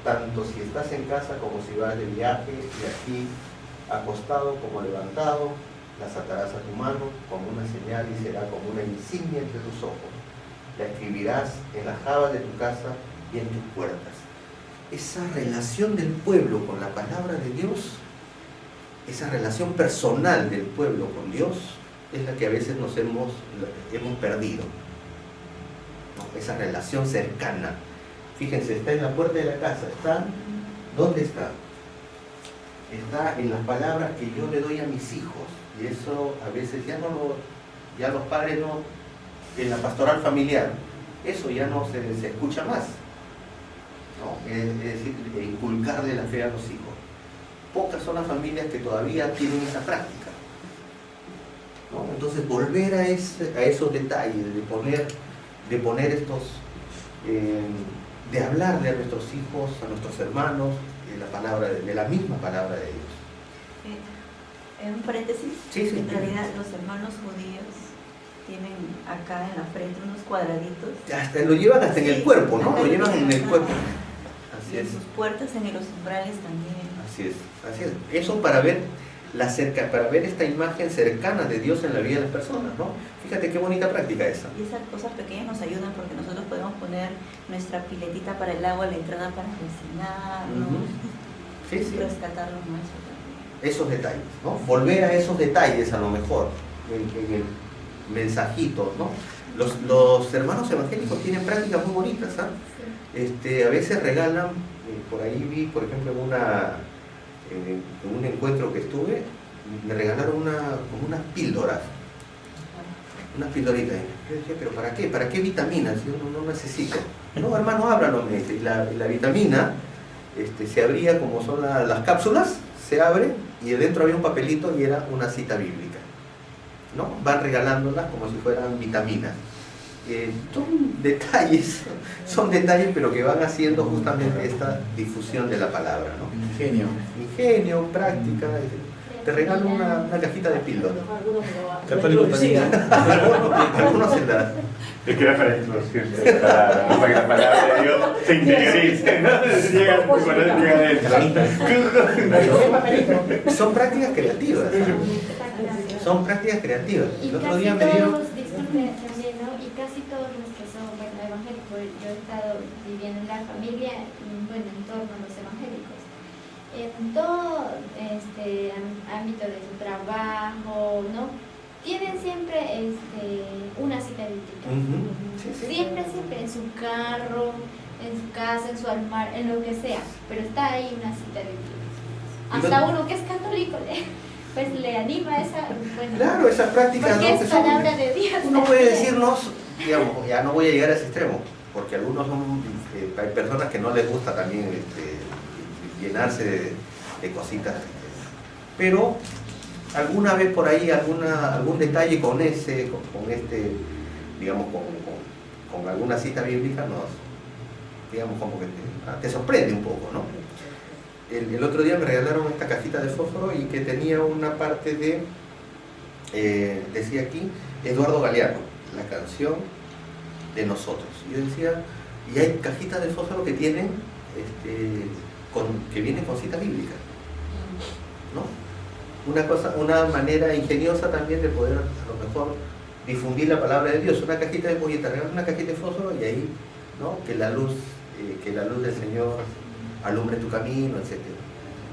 tanto si estás en casa como si vas de viaje, y aquí acostado como levantado, las atarás a tu mano como una señal y será como una insignia entre tus ojos. La escribirás en las jabas de tu casa y en tus puertas. Esa relación del pueblo con la palabra de Dios, esa relación personal del pueblo con Dios, es la que a veces nos hemos perdido, ¿no? Esa relación cercana. Fíjense, está en la puerta de la casa. ¿Dónde está? Está en las palabras que yo le doy a mis hijos. Y eso a veces ya los padres no, en la pastoral familiar, eso ya no se escucha más, ¿no? Es decir, inculcarle la fe a los hijos. Pocas son las familias que todavía tienen esa práctica, ¿no? Entonces volver a esos detalles, de poner estos, de hablarle a nuestros hijos, a nuestros hermanos, de la misma palabra de Dios. En un paréntesis, sí. En realidad los hermanos judíos tienen acá en la frente unos cuadraditos. Hasta lo llevan hasta en el cuerpo, ¿no? Lo llevan en el cuerpo. Así y en es. sus puertas, en los umbrales también. Así es. Eso para ver esta imagen cercana de Dios en la vida de las personas, ¿no? Fíjate qué bonita práctica esa. Y esas cosas pequeñas nos ayudan porque nosotros podemos poner nuestra piletita para el agua a la entrada para cocinarnos, Sí. rescatar los nuestros también. Esos detalles, ¿no? Volver a esos detalles a lo mejor, en el mensajito, ¿no? Los hermanos evangélicos tienen prácticas muy bonitas, ¿ah? A veces regalan, por ahí vi, por ejemplo, en un encuentro que estuve, me regalaron como unas píldoras, unas pildoritas. Yo decía, ¿pero para qué? ¿Para qué vitaminas? Yo no necesito. No, hermano, ábralo, me dice. Y la vitamina se abría como son las cápsulas, se abre y dentro había un papelito y era una cita bíblica, ¿no? Van regalándolas como si fueran vitaminas. Son detalles, pero que van haciendo justamente esta difusión de la palabra, ¿no? Ingenio, práctica. Te regalo una cajita de píldoras. Católico también. Algunos se dan. Es que era para introducirte, para que la palabra de Dios se interiorice, ¿no? Llega Son prácticas creativas. Son prácticas creativas. Y El otro casi día me dio... todos, disculpe también, ¿no? Y casi todos los que son, evangélicos, yo he estado viviendo en la familia, en torno a los evangélicos. En todo ámbito de su trabajo, ¿no? Tienen siempre una cita bíblica. Siempre, en su carro, en su casa, en su almar, en lo que sea, pero está ahí una cita bíblica. Hasta uno que es católico pues le anima esa... Bueno, claro, esas prácticas, porque ¿no? es palabra de Dios. Uno puede decirnos, digamos, ya no voy a llegar a ese extremo, porque algunos hay personas que no les gusta también llenarse de cositas, pero alguna vez por ahí algún detalle con este, digamos, con alguna cita bíblica digamos, como que te sorprende un poco, ¿no? El otro día me regalaron esta cajita de fósforo y que tenía una parte de, decía aquí, Eduardo Galeano, la canción de nosotros. Y yo decía, y hay cajitas de fósforo que tienen, que vienen con citas bíblicas, ¿no? Una manera ingeniosa también de poder, a lo mejor, difundir la palabra de Dios. Una cajita de, oye, te regalan una cajita de fósforo y ahí, ¿no? Que la luz del Señor alumbre tu camino, etc.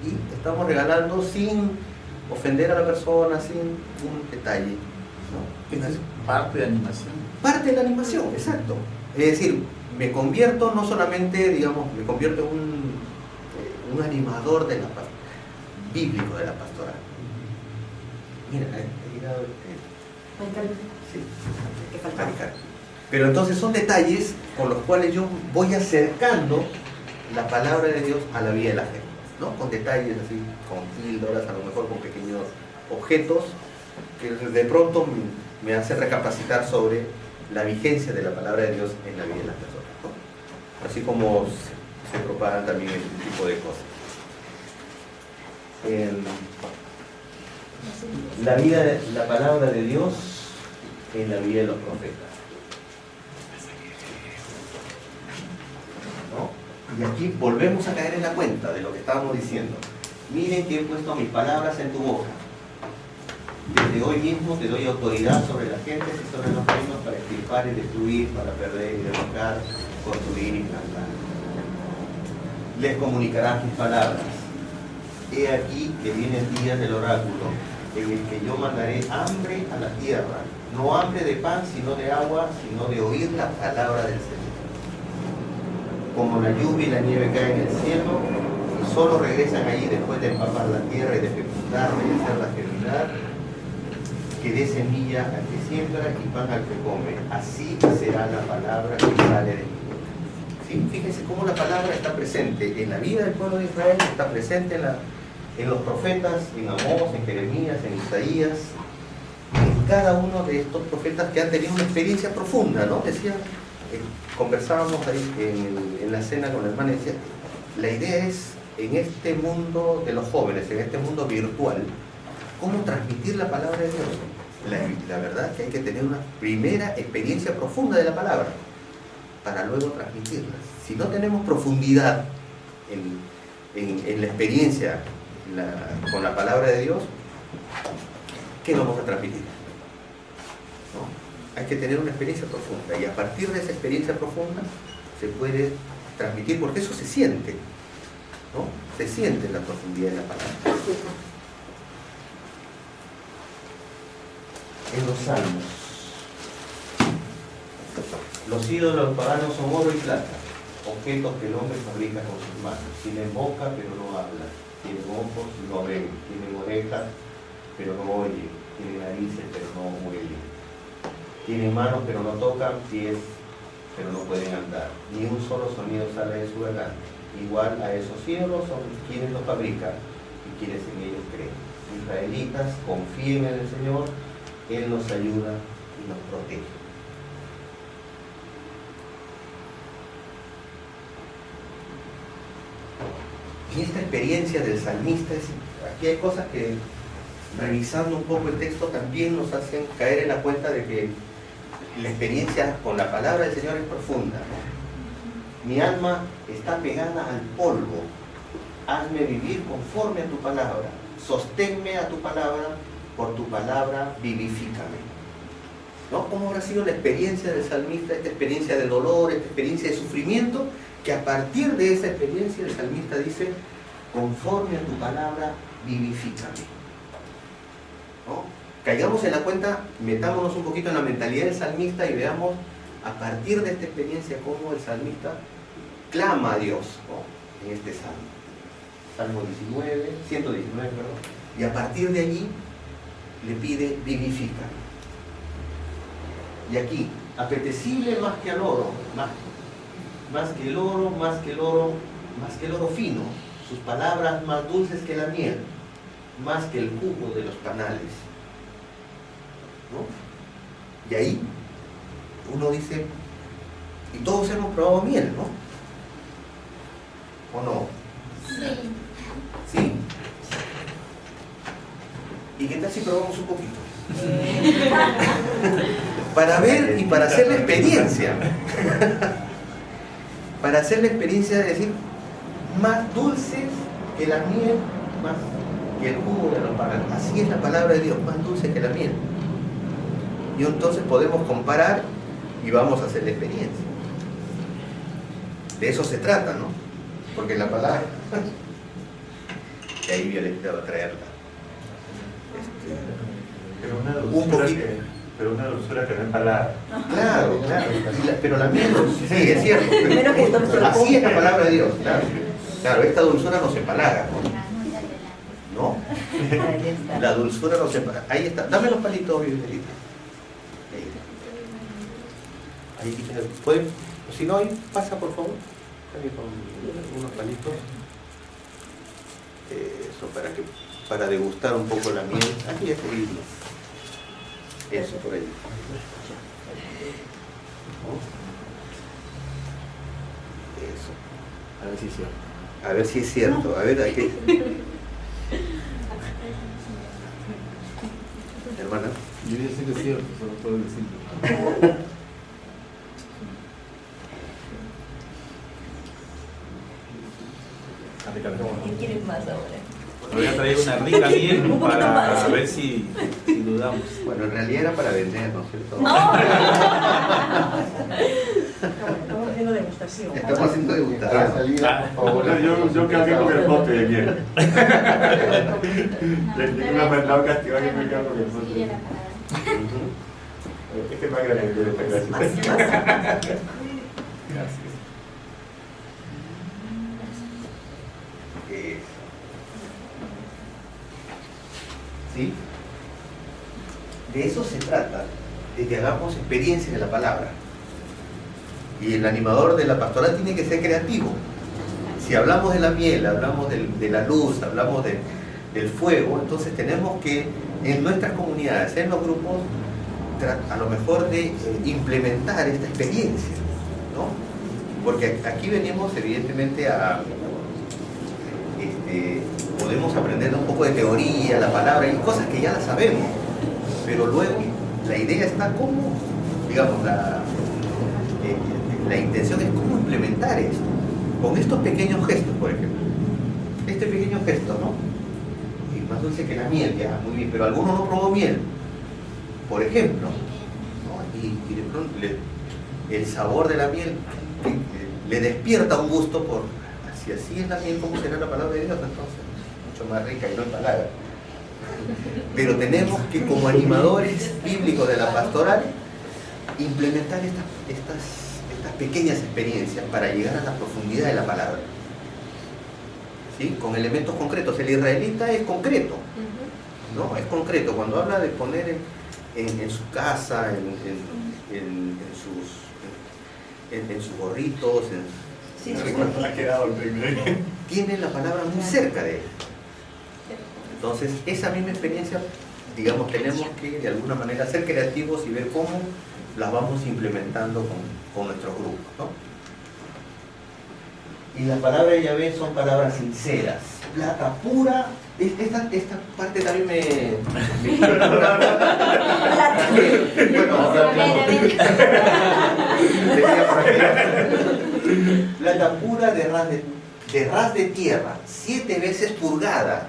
Y estamos regalando sin ofender a la persona, sin un detalle, ¿no? Es parte de animación. Parte de la animación, exacto. Es decir, me convierto no solamente, digamos, me convierto en un animador de bíblico de la pastoral. Mira, sí, ¿Qué falta? pero entonces son detalles con los cuales yo voy acercando la palabra de Dios a la vida de la gente, ¿no? Con detalles así, con píldoras, a lo mejor con pequeños objetos que de pronto me hacen recapacitar sobre la vigencia de la palabra de Dios en la vida de las personas, ¿no? Así como se propagan también este tipo de cosas. La palabra de Dios en la vida de los profetas, ¿no? Y aquí volvemos a caer en la cuenta de lo que estábamos diciendo. Miren que he puesto mis palabras en tu boca. Desde hoy mismo te doy autoridad sobre las gentes y sobre los reinos para extirpar y destruir, para perder y derrocar, construir y plantar. Les comunicarás mis palabras. He aquí que vienen días del oráculo, en el que yo mandaré hambre a la tierra, no hambre de pan, sino de agua, sino de oír la palabra del Señor. Como la lluvia y la nieve caen en el cielo, y solo regresan allí después de empapar la tierra y de fecundarla y hacerla germinar, que dé semilla al que siembra y pan al que come. Así será la palabra que sale de mí. ¿Sí? Fíjense cómo la palabra está presente en la vida del pueblo de Israel, está presente en los profetas, en Amós, en Jeremías, en Isaías, en cada uno de estos profetas que han tenido una experiencia profunda, ¿no? Decía, conversábamos ahí en la cena con la hermana y decía, la idea es, en este mundo de los jóvenes, en este mundo virtual, ¿cómo transmitir la palabra de Dios? La verdad es que hay que tener una primera experiencia profunda de la palabra para luego transmitirla. Si no tenemos profundidad en la experiencia con la palabra de Dios, ¿qué vamos a transmitir? ¿No? Hay que tener una experiencia profunda y a partir de esa experiencia profunda se puede transmitir, porque eso se siente, ¿no? Se siente en la profundidad de la palabra. En los salmos, los ídolos paganos son oro y plata, objetos que el hombre fabrica con sus manos. Tienen boca pero no hablan, tienen ojos y no ven, tienen orejas pero no oyen, tienen narices pero no huelen, tienen manos pero no tocan, pies pero no pueden andar, ni un solo sonido sale de su garganta. Igual a esos ídolos son quienes los fabrican y quienes en ellos creen. Israelitas, confíen en el Señor, Él nos ayuda y nos protege. Y esta experiencia del salmista, aquí hay cosas que, revisando un poco el texto, también nos hacen caer en la cuenta de que la experiencia con la palabra del Señor es profunda. Mi alma está pegada al polvo, hazme vivir conforme a tu palabra, sosténme a tu palabra, por tu palabra vivifícame. ¿No? ¿Cómo habrá sido la experiencia del salmista, esta experiencia de dolor, esta experiencia de sufrimiento? Que a partir de esa experiencia el salmista dice, conforme a tu palabra, vivifícame. ¿No? Caigamos en la cuenta, metámonos un poquito en la mentalidad del salmista y veamos a partir de esta experiencia cómo el salmista clama a Dios, ¿no? En este salmo. Salmo 119, perdón. Y a partir de allí le pide vivifícame. Y aquí, apetecible más que al oro, más que el oro, más que el oro fino, sus palabras más dulces que la miel. más que el jugo de los panales, ¿no? Y ahí uno dice, y todos hemos probado miel, ¿no? ¿O no? Sí. ¿Sí? ¿Y qué tal si probamos un poquito? Para ver y para hacer la experiencia. Para hacer la experiencia de decir, más dulces que la miel, más que el jugo de los panales. Así es la palabra de Dios, más dulce que la miel. Y entonces podemos comparar y vamos a hacer la experiencia. De eso se trata, ¿no? Porque la palabra... Y ahí Violeta va a traerla. Pero una Un dulzura poquito. pero una dulzura que no empalaga. Claro, claro. Pero la miel, sí, es cierto. Menos que entonces lo Así es la palabra de Dios, claro. Claro, esta dulzura no se empalaga, ¿no? La dulzura no se empalaga. Ahí está. Dame los palitos, Violeta. Ahí. ¿Pueden? Si no, ahí pasa, por favor. Dame con unos palitos. Eso, para degustar un poco la miel. Aquí es horrible. Eso, por ahí. Eso. A ver si sí. A ver si es cierto. A ver, aquí. Hermana. Yo ya sé que es cierto, solo puedo decirlo. ¿Quieres más ahora? Voy a traer una rica miel para ver si dudamos. Bueno, en realidad era para vender, ¿no es cierto? Estamos haciendo degustación. Estamos haciendo degustación. Yo cargué con el bote de miel. Le me ha mandado castigar que me cargo con el bote. Sigue la palabra. Este es más grande que esta clase. Gracias. ¿Sí? De eso se trata, de que hagamos experiencias de la palabra. Y el animador de la pastoral tiene que ser creativo. Si hablamos de la miel, hablamos de la luz, hablamos del fuego, entonces tenemos que en nuestras comunidades, en los grupos, a lo mejor de implementar esta experiencia, ¿no? Porque aquí venimos evidentemente a... podemos aprender un poco de teoría, la palabra, y cosas que ya las sabemos, pero luego la idea está cómo, digamos, la intención es cómo implementar esto, con estos pequeños gestos, por ejemplo. Este pequeño gesto, ¿no? Y más dulce que la miel, ya, muy bien, pero alguno no probó miel, por ejemplo, ¿no? Y de pronto el sabor de la miel le despierta un gusto por, si así es la miel, ¿cómo será la palabra de Dios entonces? Mucho más rica y no empalaga. Pero tenemos que, como animadores bíblicos de la pastoral, implementar estas pequeñas experiencias para llegar a la profundidad de la palabra, ¿sí? Con elementos concretos. El israelita es concreto, ¿no? Es concreto. Cuando habla de poner en su casa, en sus gorritos, tiene la palabra muy cerca de él. Entonces, esa misma experiencia, digamos, tenemos que de alguna manera ser creativos y ver cómo las vamos implementando con nuestros grupos, ¿no? Y las palabras de Yahvé son palabras sinceras, plata pura. Esta parte también me... Bueno, decía por aquí, plata pura de ras de tierra, 7 veces purgada.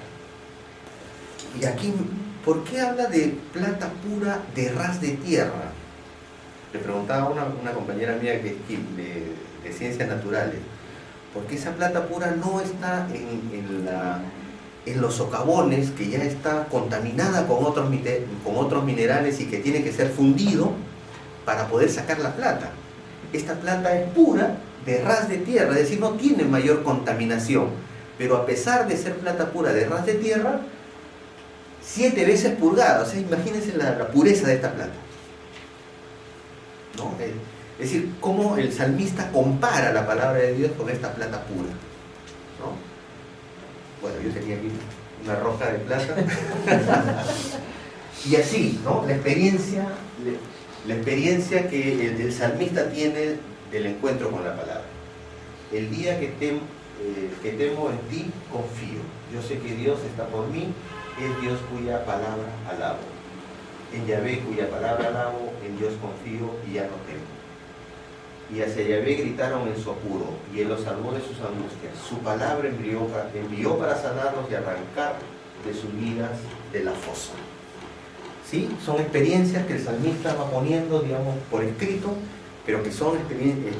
Y aquí, ¿por qué habla de plata pura de ras de tierra? Le preguntaba una compañera mía que es de ciencias naturales, porque esa plata pura no está en los socavones, que ya está contaminada con otros minerales y que tiene que ser fundido para poder sacar la plata. Esta plata es pura de ras de tierra, es decir, no tiene mayor contaminación, pero a pesar de ser plata pura de ras de tierra, 7 veces purgada. O sea, imagínense la pureza de esta plata, ¿no? Es decir, cómo el salmista compara la palabra de Dios con esta plata pura, ¿no? Bueno, yo tenía aquí una roja de plata. Y así, ¿no? La experiencia que el salmista tiene del encuentro con la palabra. El día que temo en ti, confío. Yo sé que Dios está por mí, es Dios cuya palabra alabo. En Yahvé cuya palabra alabo, en Dios confío y ya no temo. Y hacia Yahvé gritaron en su apuro, y Él los salvó de sus angustias. Su palabra envió para sanarlos y arrancar de sus vidas de la fosa. ¿Sí? Son experiencias que el salmista va poniendo, digamos, por escrito, pero que son experiencias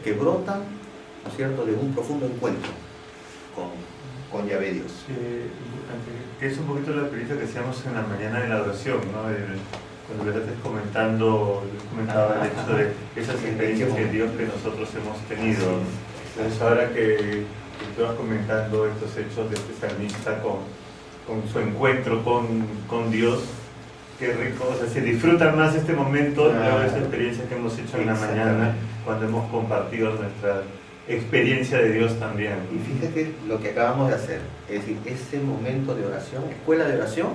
que brotan, ¿no es cierto?, de un profundo encuentro con Yahvé Dios. Que es un poquito la experiencia que hacíamos en la mañana de la oración, ¿no? Cuando estás comentaba el hecho de esas experiencias que Dios que nosotros hemos tenido. Entonces ahora que tú vas comentando estos hechos de este salmista con su encuentro con Dios, qué rico, o sea, se disfruta más este momento de esa experiencia que hemos hecho en la mañana cuando hemos compartido nuestra experiencia de Dios también. Y fíjate lo que acabamos de hacer, es decir, ese momento de oración, escuela de oración,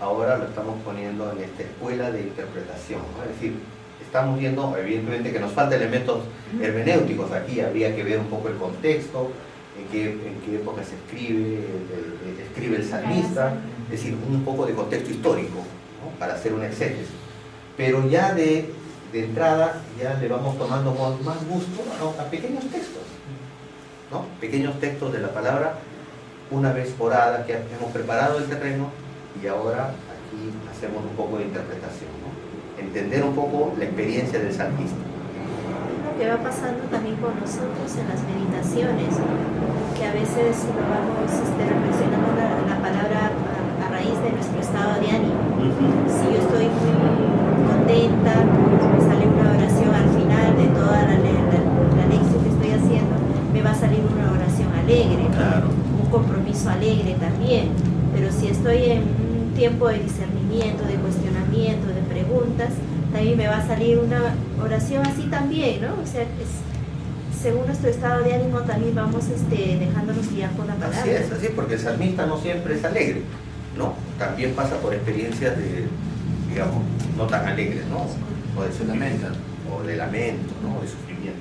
ahora lo estamos poniendo en esta escuela de interpretación, ¿no? Es decir, estamos viendo, evidentemente, que nos faltan elementos hermenéuticos aquí, habría que ver un poco el contexto, en qué época se escribe el salmista, es decir, un poco de contexto histórico, ¿no?, para hacer una exégesis. Pero ya de entrada ya le vamos tomando más gusto, ¿no?, a pequeños textos, ¿no? Pequeños textos de la palabra, una vez orada, que hemos preparado el terreno, y ahora aquí hacemos un poco de interpretación, ¿no? Entender un poco la experiencia del salmista. Lo que va pasando también con nosotros en las meditaciones, que a veces lo vamos reflexionando la palabra a raíz de nuestro estado de ánimo. Si yo estoy muy contenta, me sale una oración al final de toda la lección que estoy haciendo, me va a salir una oración alegre, claro, un compromiso alegre también. Pero si estoy en un tiempo de discernimiento, de cuestionamiento, de preguntas, también me va a salir una oración así también, ¿no? O sea, según nuestro estado de ánimo también vamos dejándonos guiar por la palabra. Así es, así, porque el salmista no siempre es alegre, ¿no? También pasa por experiencias de, digamos, no tan alegres, ¿no? O de sufrimiento, o de lamento, ¿no? De sufrimiento.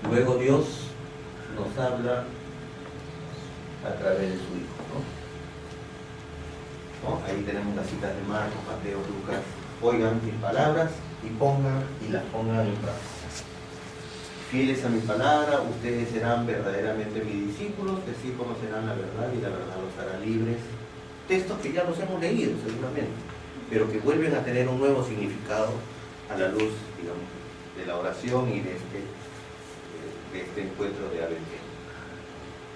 Luego Dios nos habla a través de su Hijo, ¿no? Ahí tenemos las citas de Marcos, Mateo, Lucas. Oigan mis palabras y las pongan en práctica. Fieles a mi palabra, ustedes serán verdaderamente mis discípulos, que sí conocerán la verdad y la verdad los hará libres. Textos que ya los hemos leído seguramente, pero que vuelven a tener un nuevo significado a la luz, digamos, de la oración y de este encuentro de ABC.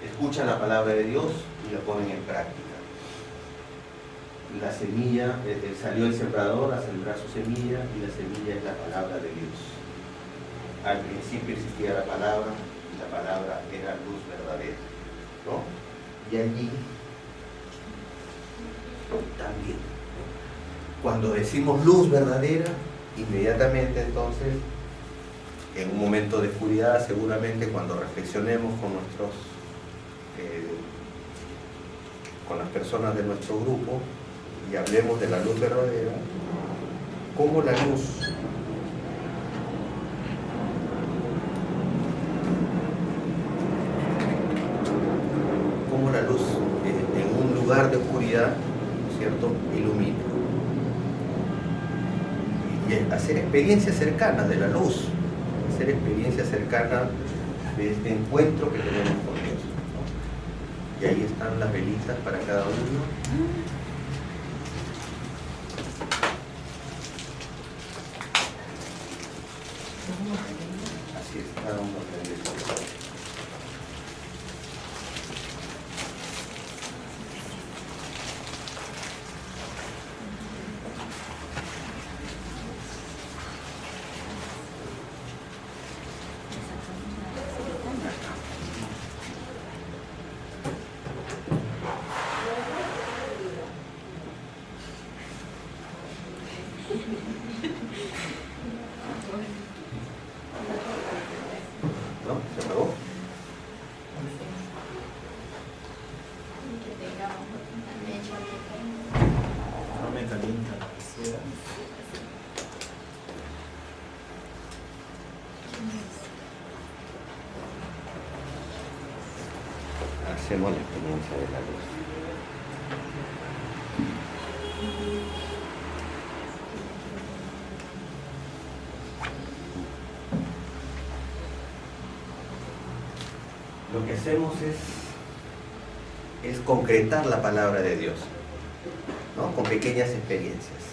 Escuchan la palabra de Dios y la ponen en práctica. La semilla, salió el sembrador a sembrar su semilla, y la semilla es la palabra de Dios. Al principio existía la palabra, y la palabra era luz verdadera, ¿no? Y allí también, cuando decimos luz verdadera, inmediatamente entonces, en un momento de oscuridad, seguramente cuando reflexionemos con con las personas de nuestro grupo y hablemos de la luz verdadera, cómo la luz en un lugar de oscuridad, ¿no es cierto?, ilumina. Y hacer experiencias cercanas de la luz, hacer experiencias cercanas de este encuentro que tenemos con Dios, ¿no? Y ahí están las velitas para cada uno. Así es, cada uno prende su vela. ¿No? ¿Se apagó? hacemos la experiencia de la luz. Lo que hacemos es concretar la palabra de Dios, ¿no? Con pequeñas experiencias,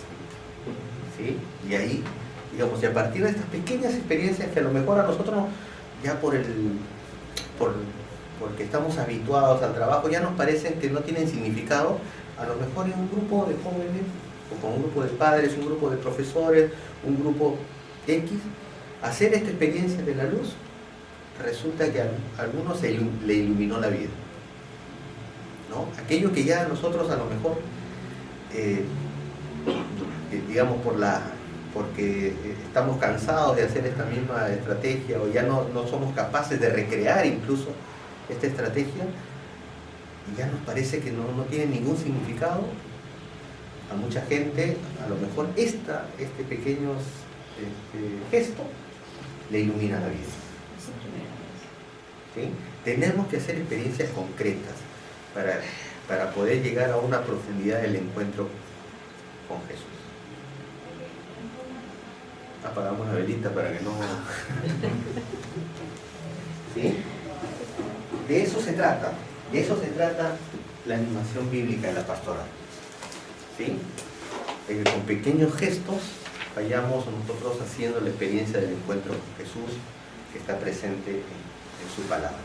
¿sí? Y ahí, digamos, y a partir de estas pequeñas experiencias que a lo mejor a nosotros ya porque estamos habituados al trabajo, ya nos parecen que no tienen significado, a lo mejor en un grupo de jóvenes, o con un grupo de padres, un grupo de profesores, un grupo X, hacer esta experiencia de la luz, resulta que a algunos le iluminó la vida, ¿no? Aquello que ya nosotros a lo mejor, digamos, porque estamos cansados de hacer esta misma estrategia, o ya no somos capaces de recrear incluso esta estrategia, y ya nos parece que no tiene ningún significado. A mucha gente, a lo mejor este pequeño gesto le ilumina la vida. ¿Sí? Tenemos que hacer experiencias concretas para poder llegar a una profundidad del encuentro con Jesús. Apagamos la velita para que no... ¿Sí? De eso se trata la animación bíblica de la pastoral. ¿Sí? De que con pequeños gestos vayamos nosotros haciendo la experiencia del encuentro con Jesús que está presente en su palabra.